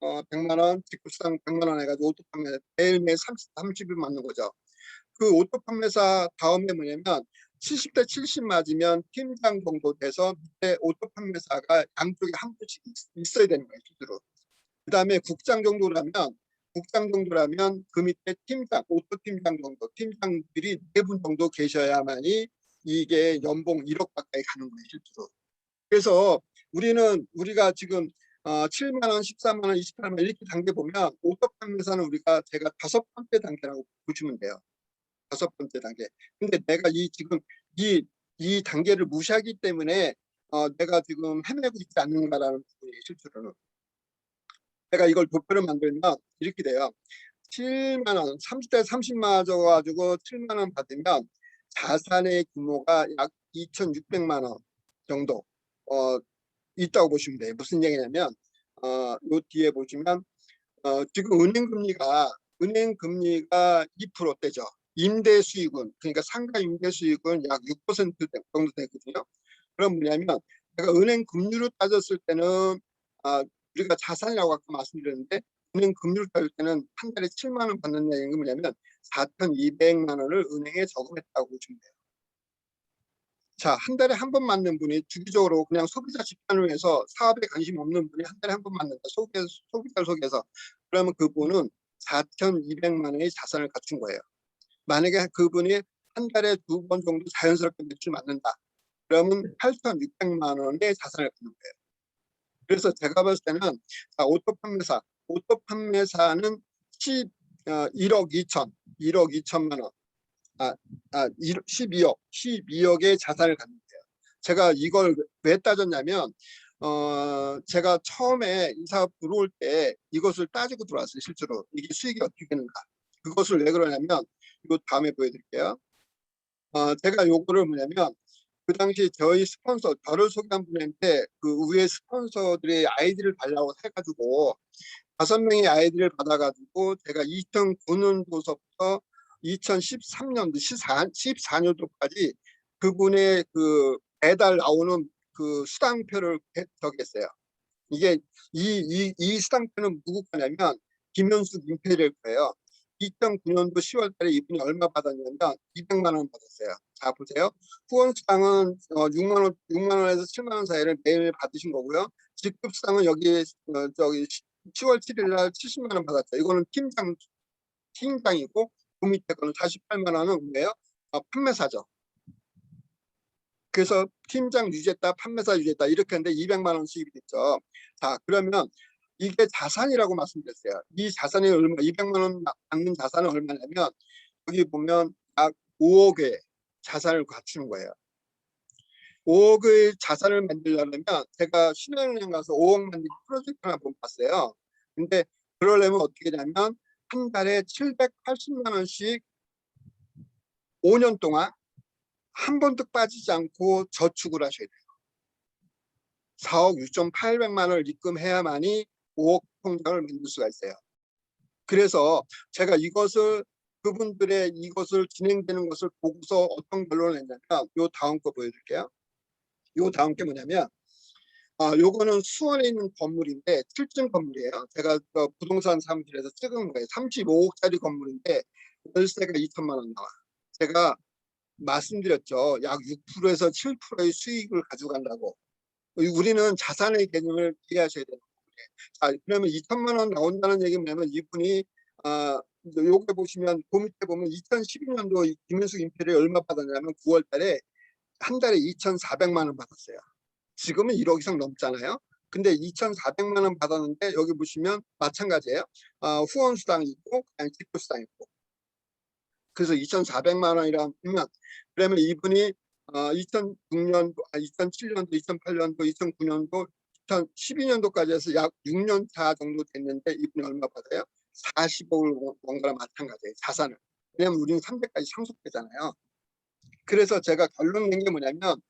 100만 원, 직구수당 100만 원 해가지고 오토 판매 매일매일 30일 맞는 거죠. 그 오토 판매사 다음에 뭐냐면 70대 70 맞으면 팀장 정도 돼서 밑에 오토 판매사가 양쪽에 한 분씩 있어야 되는 거예요. 실제로. 그다음에 국장 정도라면 그 밑에 팀장, 오토 팀장 정도, 팀장들이 4분 정도 계셔야만이 이게 연봉 1억 가까이 가는 거예요. 실제로. 그래서 우리가 지금 7만 원, 14만 원, 28만 원 이렇게 단계 보면 오토 판매사는 제가 5번째 단계라고 보시면 돼요. 5번째 단계. 근데 내가 지금 이 단계를 무시하기 때문에 내가 지금 헤매고 있지 않는가라는 부분이 실제로는. 내가 이걸 도표를 만들면 이렇게 돼요. 7만 원, 30대 30 맞아가지고 7만 원 받으면 자산의 규모가 약 2,600만 원 정도 있다고 보시면 돼요. 무슨 얘기냐면 요 뒤에 보시면 지금 은행 금리가 2%대죠. 임대 수익은 그러니까 상가 임대 수익은 약 6% 정도 되거든요. 그럼 뭐냐면 제가 은행 금리로 따졌을 때는 우리가 자산이라고 아까 말씀드렸는데 은행 금리로 따질 때는 한 달에 7만 원 받는 얘기는 뭐냐면 4,200만 원을 은행에 저금했다고 보시면 돼요. 자, 한 달에 한 번 맞는 분이 주기적으로 그냥 소비자 집단을 위해서 사업에 관심 없는 분이 한 달에 한 번 맞는다. 소비자를 속여서. 그러면 그분은 4,200만 원의 자산을 갖춘 거예요. 만약에 그분이 한 달에 2번 정도 자연스럽게 매출 맞는다. 그러면 8,600만 원의 자산을 갖는 거예요. 그래서 제가 봤을 때는 오토 판매사는 1억 2천만 원. 12억의 자산을 갖는 거예요. 제가 이걸 왜 따졌냐면 제가 처음에 이 사업 들어올 때 이것을 따지고 들어왔어요. 실제로 이게 수익이 어떻게 되는가. 그것을 왜 그러냐면 이거 다음에 보여드릴게요. 제가 요거를 뭐냐면 그 당시 저희 스폰서 저를 소개한 분한테 그 위에 스폰서들의 아이디를 달라고 해가지고 5명의 아이디를 받아가지고 제가 2009년도서부터 2013년도 14년도까지 그분의 그 매달 나오는 그 수당표를 적겠어요. 이게 이 수당표는 누구 거냐면 김현수 임페리얼 거예요. 2009년도 10월 달에 이분이 얼마 받았냐면 200만 원 받았어요. 자, 보세요. 후원수당은 6만 원에서 7만 원 사이를 매일 받으신 거고요. 직급수당은 여기 저기 10월 7일 날 70만 원 받았죠. 이거는 팀장이고 그 밑에 거는 48만 원은 뭐예요? 판매사죠. 그래서 팀장 유지했다, 판매사 유지했다 이렇게 했는데 200만 원 수입이 됐죠. 자, 그러면 이게 자산이라고 말씀드렸어요. 이 자산이 얼마, 200만 원 받는 자산은 얼마냐면 여기 보면 약 5억의 자산을 갖추는 거예요. 5억의 자산을 만들려면 제가 신한은행 가서 5억 만들기 프로젝트를 한번 봤어요. 근데 그러려면 어떻게 되냐면 한 달에 780만 원씩 5년 동안 한 번도 빠지지 않고 저축을 하셔야 돼요. 4억 6,800만 원을 입금해야만이 5억 통장을 만들 수가 있어요. 그래서 제가 이것을 그분들의 이것을 진행되는 것을 보고서 어떤 결론을 냈냐면 요 다음 거 보여드릴게요. 요 다음 게 뭐냐면 요거는 수원에 있는 건물인데 7층 건물이에요. 제가 부동산 사무실에서 찍은 거예요. 35억짜리 건물인데 월세가 2천만 원 나와. 제가 말씀드렸죠. 약 6%에서 7%의 수익을 가져간다고. 우리는 자산의 개념을 이해하셔야 되는 거예요. 자, 그러면 2천만 원 나온다는 얘기는 뭐냐면 이분이 요게 보시면 그 밑에 보면 2012년도 김현숙 임필이 얼마 받았냐면 9월 달에 한 달에 2,400만 원 받았어요. 지금은 1억 이상 넘잖아요. 근데 2,400만 원 받았는데 여기 보시면 마찬가지예요. 후원수당 있고 그냥 직불수당 있고. 그래서 2,400만 원이라면 그러면 이분이 2006년도, 2007년도, 2008년도, 2009년도, 2012년도까지 해서 약 6년 차 정도 됐는데 이분이 얼마 받아요? 40억을 원 거랑 마찬가지예요. 자산을. 왜냐면 우리는 300까지 상속되잖아요. 그래서 제가 결론 낸 게 뭐냐면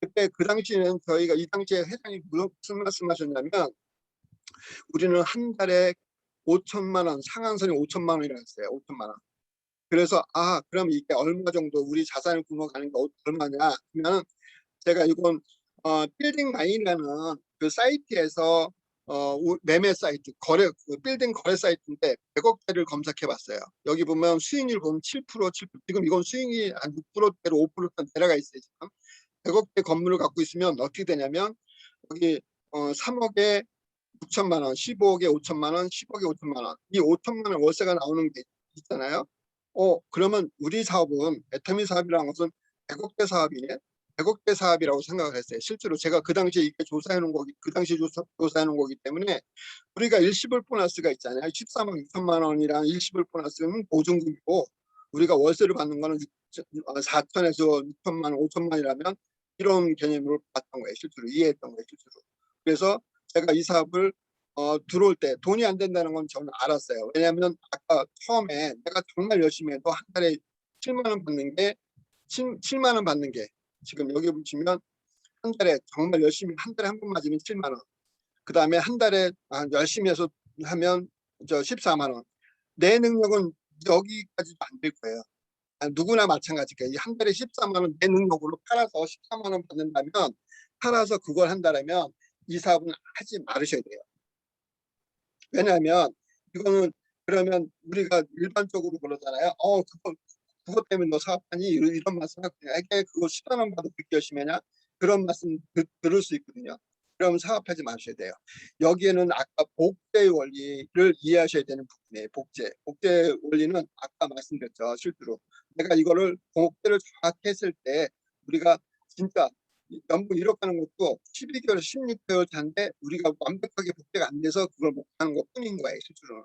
그때 그 당시에는 저희가 이 당시에 회장이 무슨 말씀하셨냐면 우리는 한 달에 5천만 원, 상한선이 5천만 원이라고 했어요. 5천만 원. 그래서 그럼 이게 얼마 정도 우리 자산을 굶어가는 게 얼마냐 그러면 제가 이건 빌딩 마인이라는 그 사이트에서 매매 사이트 빌딩 거래 사이트인데 100억대를 검색해 봤어요. 여기 보면 수익률 보면 7%, 7%. 지금 이건 수익이 한 6%대로 5%대 내려가 있어요. 지금 100억대 건물을 갖고 있으면 어떻게 되냐면 여기 3억에 6천만 원, 15억에 5천만 원, 10억에 5천만 원. 이 5천만 원 월세가 나오는 게 있잖아요. 그러면 우리 사업은 애터미 사업이라는 것은 100억대 사업이네. 100억대 사업이라고 생각을 했어요. 실제로 제가 그 당시에 이렇게 조사해 놓은 거기, 그 당시에 조사해 놓은 거기 때문에 우리가 일시불 보너스가 있잖아요. 14만 6천만 원이랑 일시불 보너스는 보증금이고 우리가 월세를 받는 거는 4천에서 6천만 원, 5천만 원이라면 이런 개념으로 봤던 거예요. 실제로 이해했던 거예요. 실제로. 그래서 제가 이 사업을 들어올 때 돈이 안 된다는 건 저는 알았어요. 왜냐하면 아까 처음에 내가 정말 열심히 해도 한 달에 7만 원 받는 게 7만 원 받는 게 지금 여기 보시면 한 달에 정말 열심히 한 달에 한 번 맞으면 7만 원. 그 다음에 한 달에 열심히 해서 하면 14만 원. 내 능력은 여기까지도 안 될 거예요. 누구나 마찬가지예요. 한 달에 14만 원 내 능력으로 팔아서 14만 원 받는다면 팔아서 그걸 한다면 이 사업은 하지 말으셔야 돼요. 왜냐하면 이거는 그러면 우리가 일반적으로 그러잖아요. 그것 때문에 너 사업하니? 이런 말씀을 에게 그거 10만 원 받고 그렇게 열심히 하냐? 그런 말씀 들을 수 있거든요. 그럼 사업하지 마셔야 돼요. 여기에는 아까 복제의 원리를 이해하셔야 되는 부분이에요. 복제 원리는 아까 말씀드렸죠. 실제로 내가 이거를 복제를 정확히 했을 때 우리가 진짜 연봉 1억 가는 것도 12개월, 16개월 차인데 우리가 완벽하게 복제가 안 돼서 그걸 못하는 것 뿐인 거예요. 실제로는.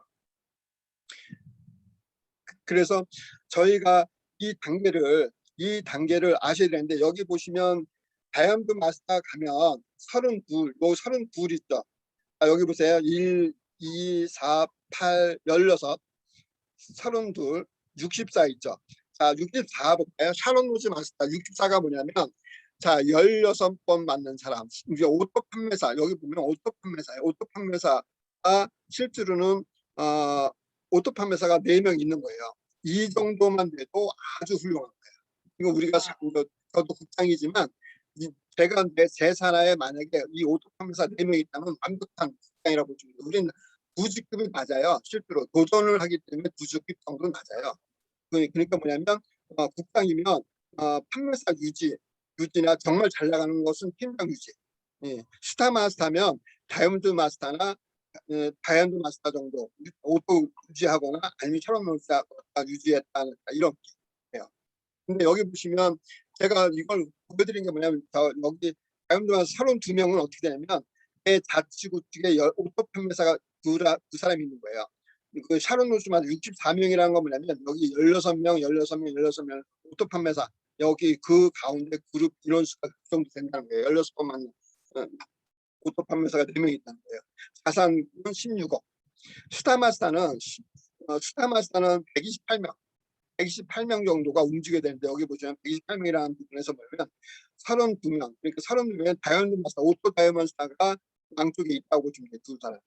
그래서 저희가 이 단계를 아셔야 되는데 여기 보시면 다이아몬드 마스터 가면 32 있죠. 여기 보세요. 1, 2, 4, 8, 16, 32, 64 있죠. 자, 64 볼까요? 샤론 로즈 마스터 64가 뭐냐면 자, 16번 맞는 사람. 이제 오토 판매사. 여기 보면 오토 판매사예요. 오토 판매사가 실제로는 오토 판매사가 4명 있는 거예요. 이 정도만 돼도 아주 훌륭한 거예요. 이거 우리가 저도 국장이지만 제가 제 산하에 만약에 이 오토 판매사 4명 있다면 완벽한 국장이라고 보시면 돼요. 우리는 부직급이 맞아요. 실제로 도전을 하기 때문에 부직급 정도는 맞아요. 그러니까 뭐냐면 국장이면 판매사 유지나 정말 잘 나가는 것은 팀장 유지. 스타 마스터면 다이아몬드 마스터나 다이아몬드 마스터 정도 오토 유지하거나 아니면 샤론 노스가 유지했다는 이런 게요. 근데 여기 보시면 제가 이걸 보여드린 게 뭐냐면 여기 다이아몬드 마스터 샤론 2명은 어떻게 되냐면 내 좌측 우측에 오토 판매사가 두 사람이 있는 거예요. 그 샤론 노스만 64명이라는 건 뭐냐면 여기 16명, 16명, 16명 오토 판매사 여기 그 가운데 그룹 인원수가 그 정도 된다는 거예요. 16번만 오토 판매사가 4명 있다는 거예요. 자산은 16억. 스타마스타는 128명 정도가 움직여야 되는데 여기 보시면 128명이라는 부분에서 보면 32명 그러니까 32명은 다이아몬드 마스터 오토 다이아몬드 마스터가 양쪽에 있다고 보시면 돼요. 두 사람.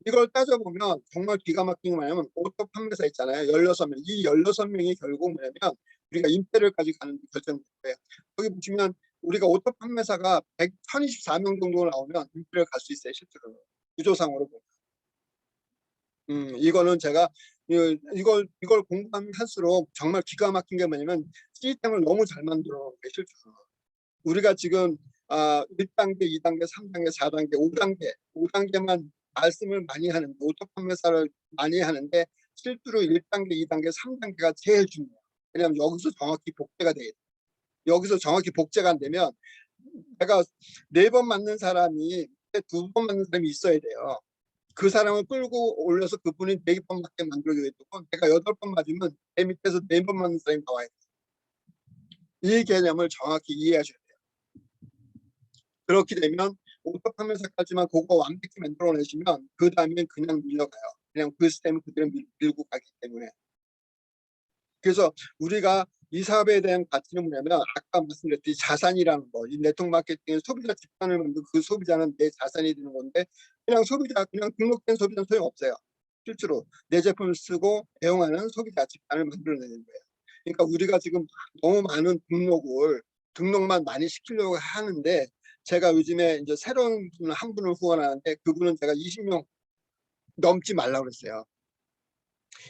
이걸 따져보면 정말 기가 막힌 게 뭐냐면 오토 판매사 있잖아요. 16명. 이 16명이 결국 뭐냐면 우리가 임페를까지 가는 데 결정된 거예요. 여기 보시면 우리가 오토 판매사가 1024명 정도 나오면 임페를 갈 수 있어요. 실제로. 구조상으로 보면. 이거는 제가 이걸 공부하면 할수록 정말 기가 막힌 게 뭐냐면 시스템을 너무 잘 만들어 놓은 게 실제로. 우리가 지금 1단계, 2단계, 3단계, 4단계, 5단계만 말씀을 많이 하는데 오토 판매사를 많이 하는데 실제로 1단계, 2단계, 3단계가 제일 중요해요. 왜냐하면 여기서 정확히 복제가 돼야 돼요. 여기서 정확히 복제가 안 되면 내가 4번 맞는 사람이 2번 맞는 사람이 있어야 돼요. 그 사람을 끌고 올려서 그분이 4번 맞게 만들어줘야 되고 내가 8번 맞으면 내 밑에서 4번 맞는 사람이 나와야 돼요. 이 개념을 정확히 이해하셔야 돼요. 그렇게 되면 오토 판매사까지만 그거 완벽히 만들어내시면 그 다음엔 그냥 밀려가요. 그냥 그 시스템을 그대로 밀고 가기 때문에. 그래서 우리가 이 사업에 대한 가치는 뭐냐면 아까 말씀드렸듯이 자산이라는 거, 이 네트워크 마케팅의 소비자 집단을 만들고 그 소비자는 내 자산이 되는 건데 그냥 등록된 소비자는 소용없어요. 실제로 내 제품을 쓰고 애용하는 소비자 집단을 만들어내는 거예요. 그러니까 우리가 지금 너무 많은 등록만 많이 시키려고 하는데 제가 요즘에 이제 새로운 한 분을 후원하는데 그분은 제가 20명 넘지 말라고 그랬어요.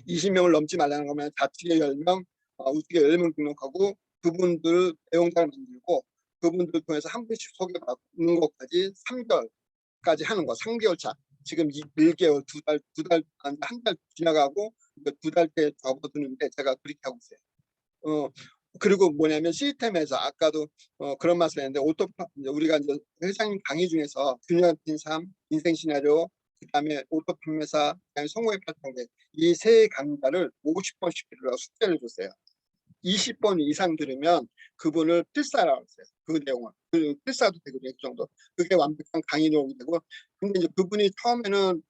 20명을 넘지 말라는 거면 좌측에 10명, 우측에 10명 등록하고 그분들 애용자를 만들고 그분들 통해서 한 분씩 소개받는 것까지 3개월까지 하는 거. 3개월 차. 지금 1개월, 한 달 지나가고 2달째 접어드는데 제가 그렇게 하고 있어요. 그리고 뭐냐면 시스템에서 아까도 그런 말씀했는데 우리가 이제 회장님 강의 중에서 균형 잡힌 삶, 인생 시나리오, 그다음에 오토 판매사, 그다음에 성공의 8단계 이 세 강좌를 50번씩 들으라고 숙제를 줬어요. 20번 이상 들으면 그분을 필사라고 했어요. 그 내용을. 필사도 되거든요. 그 정도. 그게 완벽한 강의 내용이 되고 근데 이제 그분이 처음에는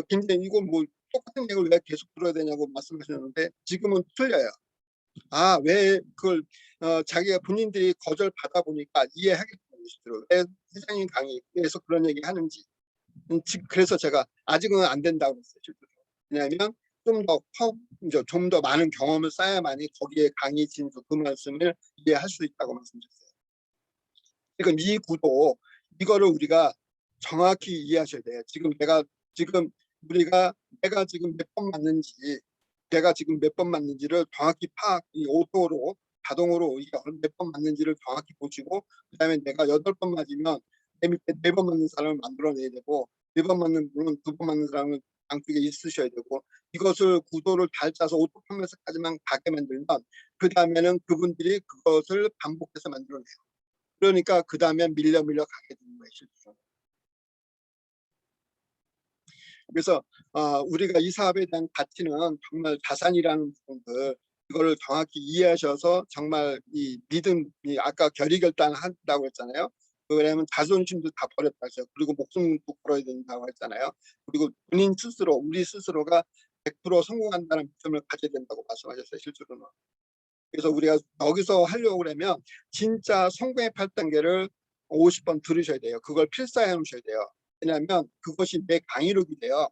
굉장히 이거 뭐 똑같은 얘기를 왜 계속 들어야 되냐고 말씀하셨는데 지금은 틀려요. 왜 그걸 자기가 본인들이 거절 받아 보니까 이해하겠더라고요. 왜 회장님 강의에서 그런 얘기 하는지. 그래서 제가 아직은 안 된다고 했어요. 실제로. 왜냐하면 좀 더 많은 경험을 쌓아야만이 거기에 강의 진수 그 말씀을 이해할 수 있다고 말씀드렸어요. 지금 이 구도 이거를 우리가 정확히 이해하셔야 돼요. 내가 지금 몇 번 맞는지 내가 지금 몇 번 맞는지를 정확히 이 오토로 자동으로 이게 몇 번 맞는지를 정확히 보시고 그다음에 내가 8번 맞으면 내 밑에 4번 맞는 사람을 만들어내야 되고 4번 맞는 분은 2번 맞는 사람은 양쪽에 있으셔야 되고 이것을 구도를 잘 짜서 오토 판매사까지만 가게 만들면 그 다음에는 그분들이 그것을 반복해서 만들어내요. 그러니까 그 다음에 밀려 가게 되는 거예요. 실제로. 그래서 우리가 이 사업에 대한 가치는 정말 자산이라는 부분들 이거를 정확히 이해하셔서 정말 이 믿음이 아까 결의결단한다고 했잖아요. 왜냐하면 자존심도 다 버렸다고 했어요. 그리고 목숨도 걸어야 된다고 했잖아요. 그리고 우리 스스로가 100% 성공한다는 믿음을 가져야 된다고 말씀하셨어요. 실제로는. 그래서 우리가 여기서 하려고 그러면 진짜 성공의 8단계를 50번 들으셔야 돼요. 그걸 필사해 놓으셔야 돼요. 왜냐하면 그것이 내 강의력이 돼요.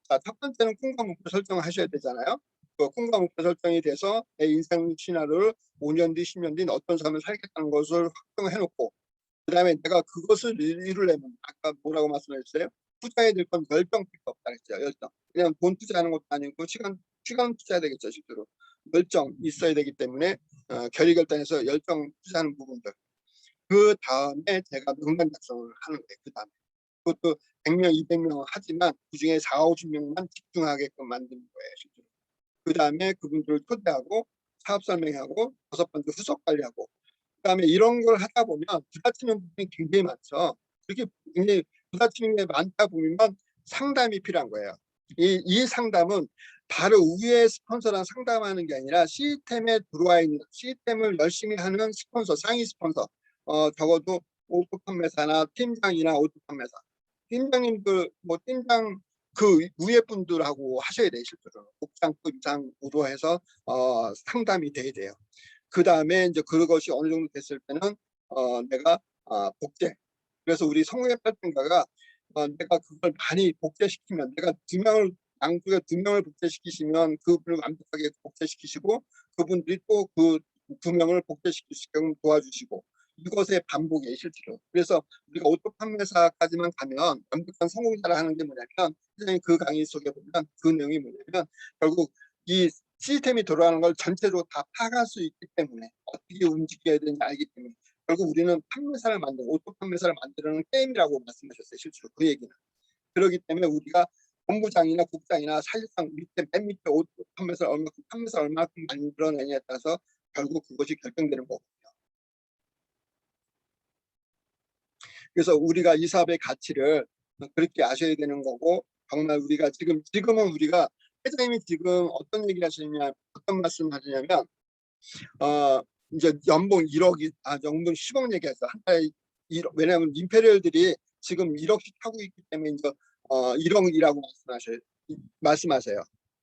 자, 첫 번째는 꿈과 목표 설정을 하셔야 되잖아요. 그 꿈과 목표 설정이 돼서 내 인생 시나리오를 5년 뒤, 10년 뒤 어떤 삶을 살겠다는 것을 확정을 해놓고 그 다음에 내가 그것을 이루려면 아까 뭐라고 말씀하셨어요? 투자해야 될 건 열정밖에 없다 그랬죠. 열정. 그냥 돈 투자하는 것도 아니고 시간 투자해야 되겠죠. 실제로. 열정 있어야 되기 때문에 결의결단해서 열정 투자하는 부분들. 그 다음에 제가 명단 작성을 하는 거예요. 그 다음에. 그것도 100명, 200명 하지만 그중에 4, 50명만 집중하게끔 만드는 거예요. 실제로. 그다음에 그분들을 초대하고 사업 설명하고 6번째 후속 관리하고 그다음에 이런 걸 하다 보면 부딪히는 부분이 굉장히 많죠. 그렇게 굉장히 부딪히는 게 많다 보면 상담이 필요한 거예요. 이 상담은 바로 위에 스폰서랑 상담하는 게 아니라 시스템에 들어와 있는 시스템을 열심히 하는 스폰서, 상위 스폰서, 적어도 오토 판매사나 팀장이나 오토 판매사, 팀장님들 뭐 팀장 그 위에 분들하고 하셔야 돼요. 실제로 국장급 이상으로 해서 상담이 돼야 돼요. 그 다음에 이제 그것이 어느 정도 됐을 때는 내가 복제. 그래서 우리 성공의 발전가가 내가 그걸 많이 복제시키면 내가 양쪽에 2명을 복제시키시면 그분을 완벽하게 복제시키시고 그분들이 또 그 2명을 복제시킬 수 있게끔 도와주시고 이것의 반복이에요 실제로. 그래서 우리가 오토 판매사까지만 가면 완벽한 성공자를 하는 게 뭐냐면 선생님 그 강의 속에 보면 그 내용이 뭐냐면 결국 이 시스템이 돌아가는 걸 전체로 다 파악할 수 있기 때문에 어떻게 움직여야 되는지 알기 때문에 결국 우리는 판매사를 만드는 오토 판매사를 만드는 게임이라고 말씀하셨어요. 실제로 그 얘기는. 그렇기 때문에 우리가 본부장이나 국장이나 사실상 맨 밑에 오토 판매사 얼마큼 만들어내냐에 따라서 결국 그것이 결정되는 거거든요. 그래서 우리가 이 사업의 가치를 그렇게 아셔야 되는 거고 정말 우리가 지금은 우리가 회장님이 지금 어떤 얘기 하시냐 어떤 말씀 하시냐면 이제 연봉 1억이 연봉 10억 얘기해서 한 달에 1억, 왜냐하면 임페리얼들이 지금 1억씩 하고 있기 때문에 이제 1억이라고 말씀하세요.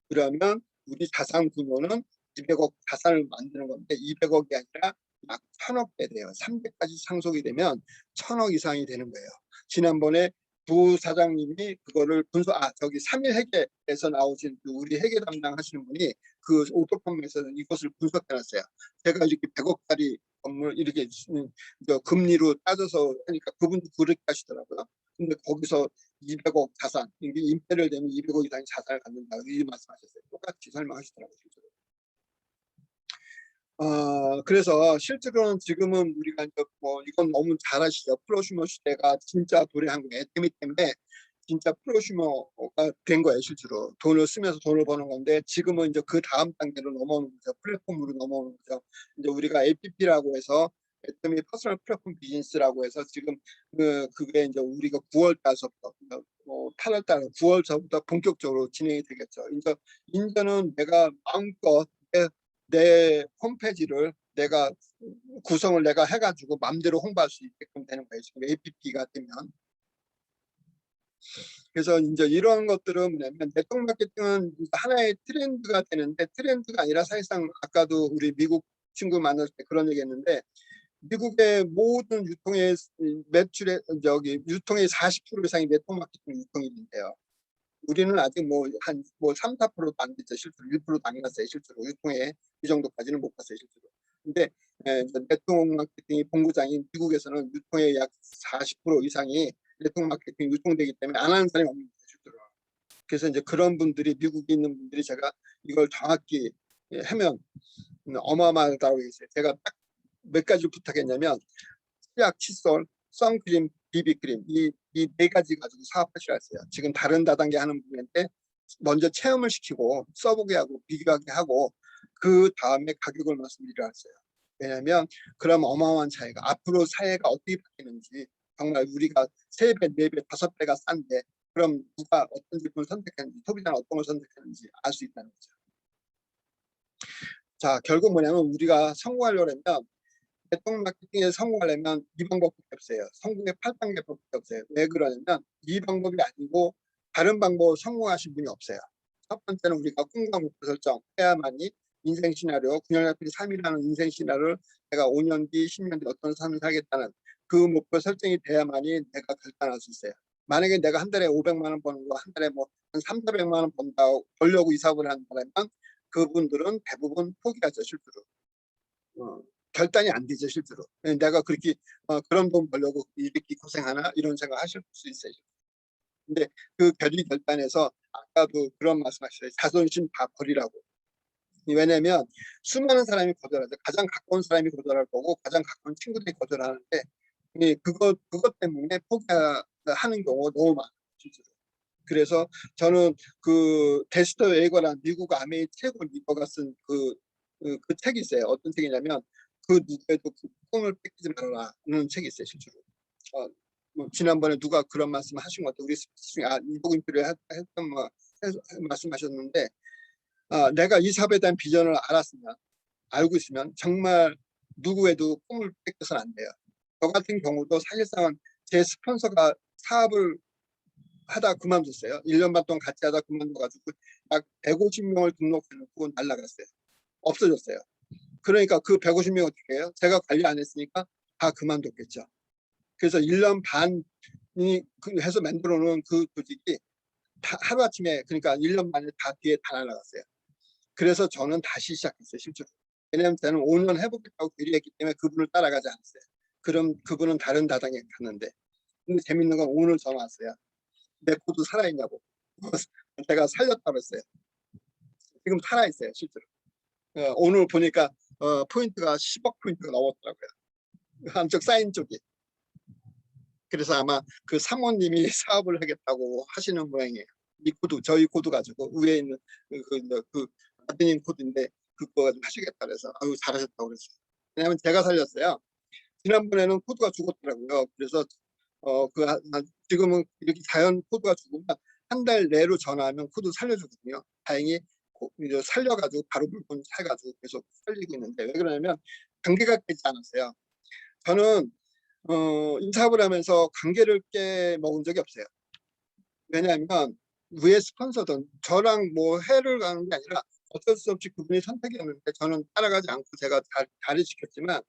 그러면 우리 자산 규모는 200억 자산을 만드는 건데 200억이 아니라 약 1000억 배 돼요. 300까지 상속이 되면 1000억 이상이 되는 거예요. 지난번에 부사장님이 그거를 저기 3일 회계에서 나오신 우리 회계 담당하시는 분이 그 오토컴에서 이것을 분석해놨어요. 제가 이렇게 100억짜리 건물 이렇게 금리로 따져서 하니까 그분도 그렇게 하시더라고요. 근데 거기서 200억 자산, 이게 임페리얼 되면 200억 이상의 자산을 갖는다. 이 말씀하셨어요. 똑같이 설명하시더라고요. 그래서 실제로는 지금은 우리가 이제 뭐 이건 너무 잘 아시죠. 프로슈머 시대가 진짜 도래한 거예요. 에테미 때문에 진짜 프로슈머가 된 거예요. 실제로 돈을 쓰면서 돈을 버는 건데 지금은 이제 그 다음 단계로 넘어오는 거죠. 플랫폼으로 넘어오는 거죠. 이제 우리가 APP라고 해서 에테미 퍼스널 플랫폼 비즈니스라고 해서 지금 그게 이제 우리가 9월 달서부터 8월 달 9월서부터 본격적으로 진행이 되겠죠. 이제는 내가 마음껏 내 홈페이지를 내가 구성을 내가 해가지고 마음대로 홍보할 수 있게끔 되는 거예요. 지금 APP가 되면. 그래서 이제 이런 것들은 뭐냐면 네트워크 마케팅은 하나의 트렌드가 되는데 트렌드가 아니라 사실상 아까도 우리 미국 친구 만날 때 그런 얘기했는데 미국의 모든 유통의 매출의 유통의 40% 이상이 네트워크 마케팅 유통인데요. 우리는 아직 한 3, 4%도 안 됐죠. 실제로 1%도 안 갔어요. 실제로 유통에 이 정도까지는 못 갔어요. 실제로. 근데 네트워크 마케팅이 본부장인 미국에서는 유통의 약 40% 이상이 네트워크 마케팅 유통되기 때문에 안 하는 사람이 없는 거예요. 실제로. 그래서 이제 그런 분들이 미국에 있는 분들이 제가 이걸 정확히 하면 어마어마하다고 얘기했어요. 제가 딱 몇 가지 부탁했냐면 치약, 칫솔, 선크림, 비비크림 이 네 가지 가지고 사업하시라 했어요. 지금 다른 다단계 하는 분한테 먼저 체험을 시키고 써보게 하고 비교하게 하고 그 다음에 가격을 말씀드리라 했어요. 왜냐하면 그럼 어마어마한 차이가 앞으로 사회가 어떻게 바뀌는지 정말 우리가 3배, 4배, 5배가 싼데 그럼 누가 어떤 제품을 선택했는지 소비자는 어떤 걸 선택했는지 알 수 있다는 거죠. 자, 결국 뭐냐면 우리가 성공하려면 네트워크 마케팅에 성공하려면 이 방법밖에 없어요. 성공의 8단계밖에 없어요. 왜 그러냐면 이 방법이 아니고 다른 방법으로 성공하신 분이 없어요. 첫 번째는 우리가 꿈과 목표 설정해야만이 인생 시나리오 9년 3이라는 인생 시나리오를 내가 5년 뒤 10년 뒤 어떤 삶을 살겠다는 그 목표 설정이 돼야만이 내가 결단할 수 있어요. 만약에 내가 한 달에 500만 원 버는 거 한 달에 한 3, 400만 원 벌려고 이 사업을 하는 사람은 그분들은 대부분 포기하죠. 실제로. 결단이 안 되죠. 실제로. 내가 그렇게 그런 돈 벌려고 이렇게 고생하나 이런 생각 하실 수 있어요. 근데 그 결단에서 아까도 그런 말씀하셨어요. 자존심 다 버리라고. 왜냐면 수많은 사람이 거절하죠. 가장 가까운 사람이 거절할 거고 가장 가까운 친구들이 거절하는데 그것 때문에 하는 경우가 너무 많아요. 실제로. 그래서 저는 그 데스터 웨이거라는 미국 아메이 최고 리더가 쓴 그 책이 있어요. 어떤 책이냐면 그 누구에도 그 꿈을 뺏기지 말아라는 책이 있어요. 실제로. 뭐 지난번에 누가 그런 말씀을 하신 것 같아요. 우리 스피치 중에 이복인표를 했던 말씀하셨는데 내가 이 사업에 대한 비전을 알고 있으면 정말 누구에도 꿈을 뺏겨서는 안 돼요. 저 같은 경우도 사실상은 제 스폰서가 사업을 하다 그만뒀어요. 1년 반 동안 같이 하다 그만둬가지고 약 150명을 등록해놓고 날라갔어요. 없어졌어요. 그러니까 그 150명 어떻게 해요? 제가 관리 안 했으니까 다 그만뒀겠죠. 그래서 1년 반이 해서 만들어 놓은 그 조직이 하루아침에, 그러니까 1년 만에 다 뒤에 다 날아갔어요. 그래서 저는 다시 시작했어요. 실제로. 왜냐하면 저는 5년 해보겠다고 결의했기 때문에 그분을 따라가지 않았어요. 그럼 그분은 다른 다당에 갔는데. 근데 재밌는 건 오늘 전화 왔어요. 내 코드 살아있냐고. 제가 살렸다고 했어요. 지금 살아있어요. 실제로. 오늘 보니까 포인트가 10억 포인트가 넘었더라고요. 한쪽 사인 쪽이. 그래서 아마 그 사모님이 사업을 하겠다고 하시는 모양이에요. 이 코드, 저희 코드 가지고 위에 있는 그 아드님 코드인데 그거 가지고 하시겠다 그래서 아유 잘하셨다고 그랬어요. 왜냐하면 제가 살렸어요. 지난번에는 코드가 죽었더라고요. 그래서 지금은 이렇게 자연 코드가 죽으면 한 달 내로 전화하면 코드 살려주거든요. 다행히 이제 살려가지고 바로 물건 사가지고 계속 살리고 있는데 왜 그러냐면 관계가 깨지 않았어요. 저는 인사업을 하면서 관계를 깨먹은 적이 없어요. 왜냐하면 위에 스폰서든 저랑 뭐 해를 가는 게 아니라 어쩔 수 없이 그분이 선택이었는데 저는 따라가지 않고 제가 자리 지켰지만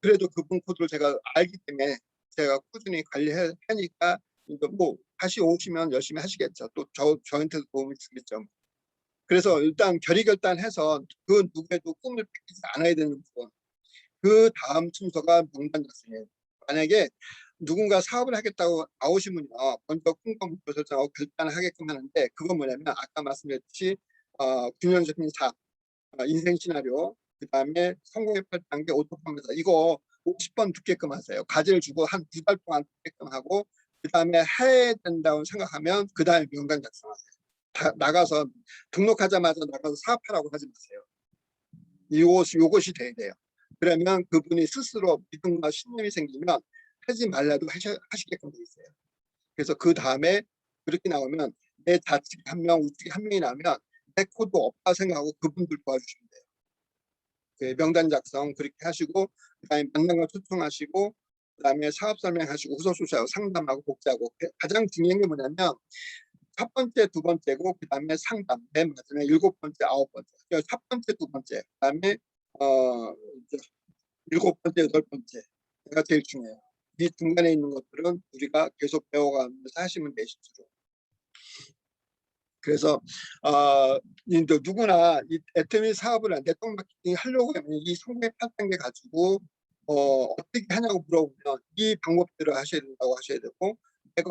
그래도 그분 코드를 제가 알기 때문에 제가 꾸준히 관리하니까 이제 뭐 다시 오시면 열심히 하시겠죠. 또 저한테도 도움이 주겠죠. 그래서 일단 결의결단해서 그 누구에도 꿈을 뺏기지 않아야 되는 부분. 그 다음 순서가 명단 작성이에요. 만약에 누군가 사업을 하겠다고 나오시면요. 먼저 꿈과 목표 설정하고 결단을 하게끔 하는데 그건 뭐냐면 아까 말씀드렸듯이 균형적인 사업, 인생 시나리오, 그 다음에 성공의 8단계 오토파면서 이거 50번 듣게끔 하세요. 과제를 주고 한 2달 동안 듣게끔 하고 그 다음에 해야 된다고 생각하면 그 다음에 명단 작성하세요. 나가서 등록하자마자 나가서 사업하라고 하지 마세요. 요것이 돼야 돼요. 그러면 그분이 스스로 믿음과 신념이 생기면 하지 말라도 하시게끔 돼 있어요. 그래서 그 다음에 그렇게 나오면 내 좌측 한 명, 우측 한 명이 나면 내 코드 없다 생각하고 그분들 도와주시면 돼요. 그 명단 작성 그렇게 하시고 그다음에 만남과 초청하시고 그다음에 사업 설명하시고 후속 조사하고 상담하고 복제하고 가장 중요한 게 뭐냐면 첫 번째, 두 번째고 그다음에 상담, 맨 마지막에 7번째, 9번째. 첫 번째, 두 번째, 그다음에 이제 7번째, 8번째가 제일 중요해요. 이 중간에 있는 것들은 우리가 계속 배워가면서 하시면 되시죠. 그래서 누구나 이 애터미 사업을 네트워크 마케팅 하려고 하면 이 성공의 8단계 가지고 어떻게 하냐고 물어보면 이 방법대로 하셔야 된다고 하셔야 되고 내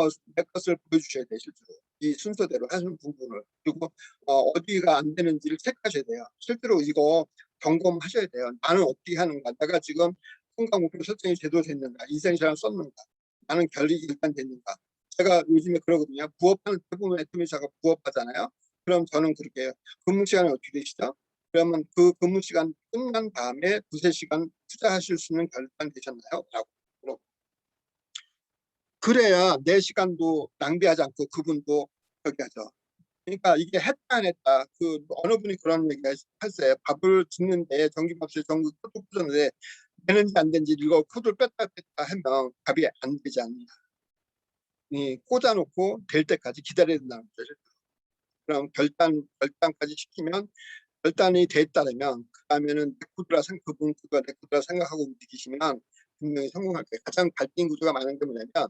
것을 보여주셔야 돼요. 실제로 이 순서대로 하시는 부분을. 그리고 어디가 안 되는지를 체크하셔야 돼요. 실제로 이거 점검하셔야 돼요. 나는 어떻게 하는가, 내가 지금 성과 목표 설정이 제대로 됐는가, 인생샷을 썼는가, 나는 결의가 일단 됐는가. 제가 요즘에 그러거든요. 부업하는 대부분 애터미사가 부업하잖아요. 그럼 저는 그렇게 해요. 근무 시간이 어떻게 되시죠? 그러면 그 근무 시간 끝난 다음에 두세 시간 투자하실 수 있는 결단 되셨나요? 라고 물어보고. 그래야 내 시간도 낭비하지 않고 그분도 저기 하죠. 그러니까 이게 했다 안 했다. 그 어느 분이 그런 얘기 하세요. 밥을 짓는데 전기밥솥에 전기 코드 꽂았는데 되는지 안 되는지 이거 코드를 뺐다 하면 밥이 안 되지 않느냐. 꽂아놓고 될 때까지 기다려야 된다는 거죠. 그럼 결단까지 시키면 결단이 됐다면 그 다음에는 그분 그가 내 코드라 생각하고 움직이시면 분명히 성공할 거예요. 가장 갈등 구조가 많은 게 뭐냐면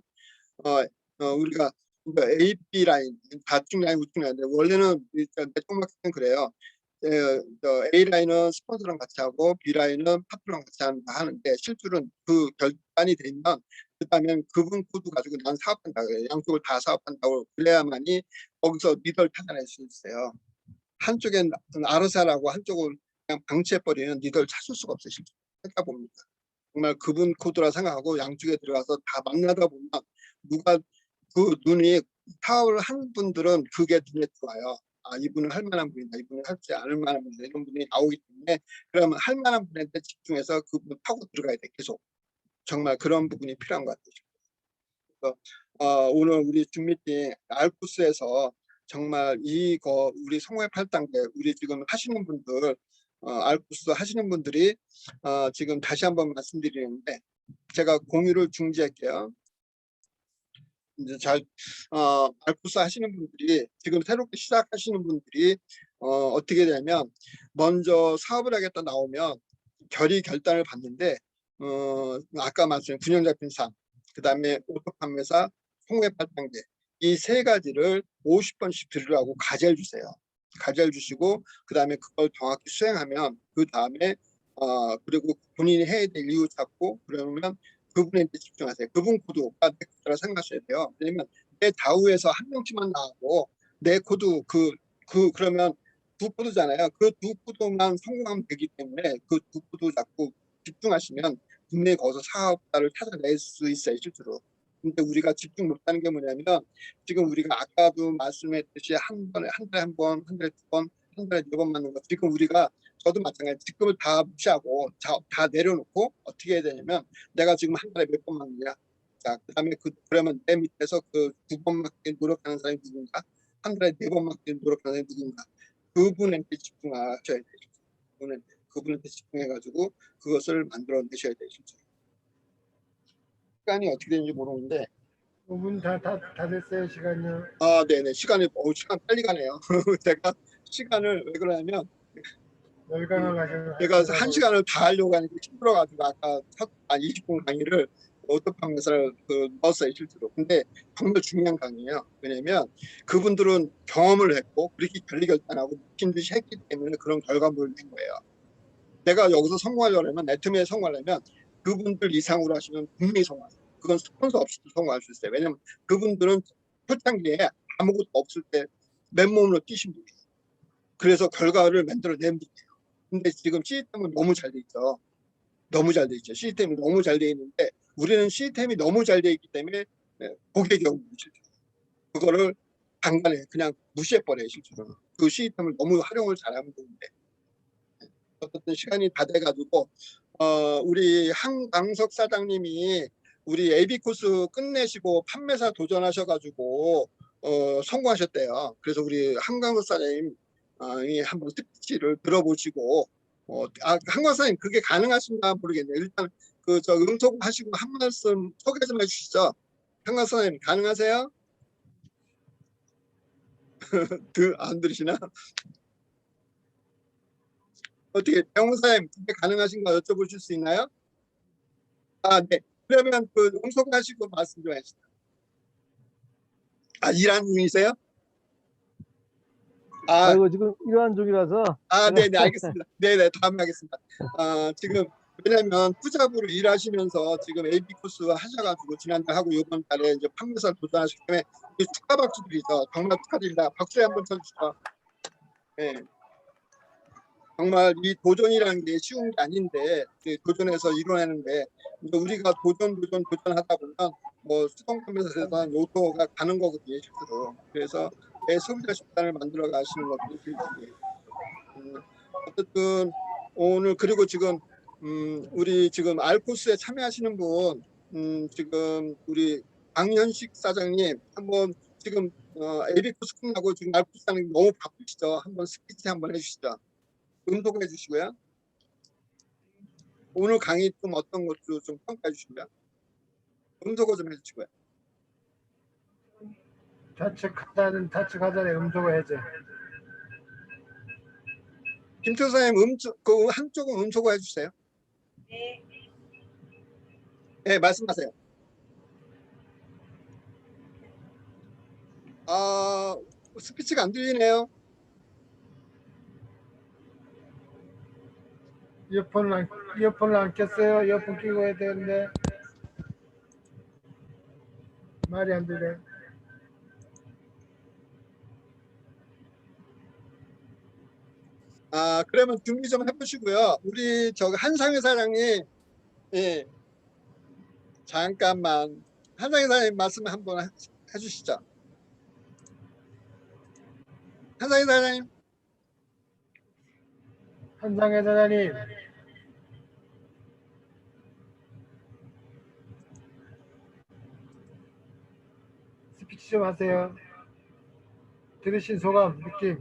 우리가 AP 라인, 좌측 라인, 우측 라인인데 원래는 네트워크 마케팅은 그래요. A 라인은 스폰서랑 같이 하고 B 라인은 파트너랑 같이 하는데 실제로는 그 결단이 되면 그다음에 그분 코드 가지고 난 사업한다고 해요. 양쪽을 다 사업한다고 그래야만이 거기서 리더를 찾아낼 수 있어요. 한쪽엔 알아서 하라고 한쪽을 그냥 방치해버리면 리더를 찾을 수가 없어요. 실제로 생각 봅니다. 정말 그분 코드라 생각하고 양쪽에 들어가서 다 만나다 보면 누가 그 눈이 사업을 한 분들은 그게 눈에 들어와요. 아, 이분은 할 만한 분이다. 이분은 할지 않을 만한 분이다. 이런 분이 나오기 때문에 그러면 할 만한 분한테 집중해서 그분 타고 들어가야 돼. 계속. 정말 그런 부분이 필요한 것 같아요. 그래서 오늘 우리 줌미팅 알프스에서 정말 이거 우리 성공의 8단계 우리 지금 하시는 분들 알프스 하시는 분들이 지금 다시 한번 말씀드리는데 제가 공유를 중지할게요. 이제 알프스 하시는 분들이 지금 새롭게 시작하시는 분들이 어떻게 되냐면 먼저 사업을 하겠다 나오면 결단을 받는데 아까 말씀드린 균형 잡힌 삶, 그다음에 오토 판매사, 성공의 8단계 이 세 가지를 50번씩 들으라고 과제를 주세요. 과제를 주시고 그다음에 그걸 정확히 수행하면 그다음에 그리고 본인이 해야 될 이유 찾고 그러면 그분한테 집중하세요. 그분 코드가 내 코드라 생각하셔야 돼요. 왜냐면 내 다우에서 한 명씩만 나가고 내 코드 그러면 두 코드잖아요. 그 두 코드만 성공하면 되기 때문에 그 두 코드 잡고 집중하시면 분명히 거기서 사업자를 찾아낼 수 있어요, 실제로. 근데 우리가 집중 못하는 게 뭐냐면 지금 우리가 아까도 말씀했듯이 한 달에 한 번, 한 달에 두 번, 한 달에 네 번 맞는 거. 지금 우리가 저도 마찬가지. 직급을 다 무시하고 다 내려놓고 어떻게 해야 되냐면 내가 지금 한 달에 몇 번 맞느냐. 자, 그다음에 그러면 내 밑에서 그 두 번 맞게 노력하는 사람이 누군가, 한 달에 네 번 맞게 노력하는 사람이 누군가. 그분한테 집중하셔야 돼요. 그분한테 집중해가지고 그것을 만들어내셔야 돼요. 실제로. 시간이 어떻게 되는지 모르는데 5분 다 됐어요, 시간요. 네네. 시간 빨리 가네요. 제가 시간을 왜 그러냐면 열강을 하셔서 제가 한 시간을 다 하려고 하니까 힘들어가지고 아까 20분 강의를 오토판에서 넣었어요, 실제로. 근데 정말 중요한 강의예요. 왜냐면 그분들은 경험을 했고 그렇게 결단하고 미친 듯이 했기 때문에 그런 결과물을 낸 거예요. 내가 여기서 성공하려면 네트미에 성공하려면 그분들 이상으로 하시면 분명히 성공하세요. 그건 스폰서 없이도 성공할 수 있어요. 왜냐면 그분들은 초창기에 아무것도 없을 때 맨몸으로 뛰신 분이에요. 그래서 결과를 만들어낸 분이에요. 근데 지금 시스템은 너무 잘 돼 있죠. 너무 잘 돼 있죠. 시스템이 너무 잘 돼 있는데 우리는 시스템이 너무 잘 돼 있기 때문에 고객 경우 그거를 간간에 그냥 무시해버려요. 실제로. 그 시스템을 너무 활용을 잘하면 되는데 어쨌든 시간이 다 돼가지고 우리 한강석 사장님이 우리 AB 코스 끝내시고 판매사 도전하셔가지고 성공하셨대요. 그래서 우리 한강석 사장님 이 한번 스피치를 들어보시고 한강석 사장님 그게 가능하신가 모르겠네요. 일단 저 응속하시고 한 말씀 소개 좀 해주시죠. 한강석 사장님 가능하세요? 안 들으시나? 어떻게 병사님 그게 가능하신가 여쭤보실 수 있나요? 네. 그러면 응속하시고 말씀 좀 해주세요. 일하는 중이세요? 아이고 지금 일하는 중이라서. 네네 알겠습니다. 네네 다음에 하겠습니다. 지금 왜냐면 투잡으로 일하시면서 지금 AB 코스 하셔가지고 지난달 하고 이번 달에 이제 판매사 도전하셨기 때문에 축하 박수 드리죠. 정말 축하드립니다. 박수에 한번 쳐주시죠. 네. 정말 이 도전이라는 게 쉬운 게 아닌데 도전해서 이뤄내는데 우리가 도전하다 보면 뭐 수동판매사에서 요소가 가는 거거든요, 실제로. 그래서 내 소비자 식단을 만들어 가시는 것도 필수예요. 어쨌든 오늘 그리고 지금 우리 지금 알코스에 참여하시는 분 지금 우리 강현식 사장님 한번 지금 에비코스 끝나고 지금 알코스 사장님 너무 바쁘시죠? 한번 스피치 한번 해주시죠. 음독해 주시고요. 오늘 강의 좀 어떤 것도 좀 평가해 주시고요. 음독어 좀 해주시고요. 좌측 하단에 음소거 해제. 김초사님 그 한쪽은 음소거 해주세요. 네, 말씀하세요. 스피치가 안 들리네요. 이어폰을 안 꼈어요. 이어폰 끼고 해야 되는데 말이 안 들려. 그러면 준비 좀 해보시고요. 우리 한상희 사장님, 예, 잠깐만 한상희 사장님 말씀 한번 해주시죠. 한상희 사장님. 한상혜 사장님, 스피치 좀 하세요. 들으신 소감, 느낌.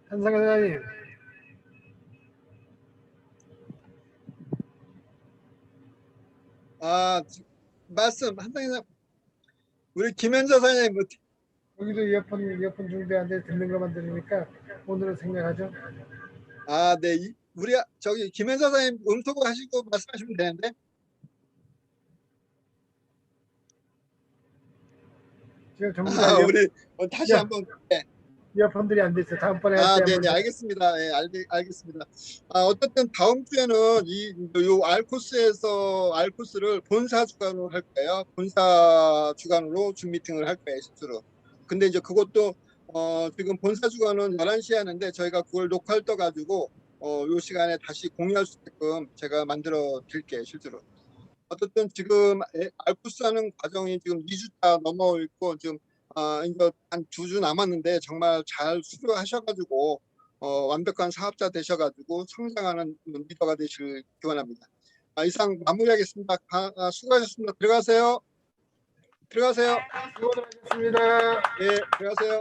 한상혜 사장님, 말씀 한상희 사장님. 우리 김현자 사장님 여기도 이어폰 준비하는데 듣는 것만 들으니까 오늘은 생략하죠. 네. 우리 저기 김현자 사장님 음소거 하시고 말씀하시면 되는데. 지금 전부 다 우리 다시 야. 한번. 이어폰들이 안 돼 있어. 다음번에 할 때 네네, 한번 알겠습니다. 예, 알겠습니다. 어쨌든 다음 주에는 요 알코스를 본사 주관으로 할 거예요. 본사 주관으로 줌 미팅을 할 거예요, 실제로. 근데 이제 그것도 지금 본사 주관은 11시에 하는데 저희가 그걸 녹화를 떠가지고 요 시간에 다시 공유할 수 있게끔 제가 만들어 드릴게요, 실제로. 어쨌든 지금 알코스 하는 과정이 지금 2주차 넘어 있고 지금 이제 한 2주 남았는데 정말 잘 수료하셔가지고 완벽한 사업자 되셔가지고 성장하는 리더가 되시길 기원합니다. 이상 마무리하겠습니다. 수고하셨습니다. 들어가세요. 수고하셨습니다. 예, 들어가세요.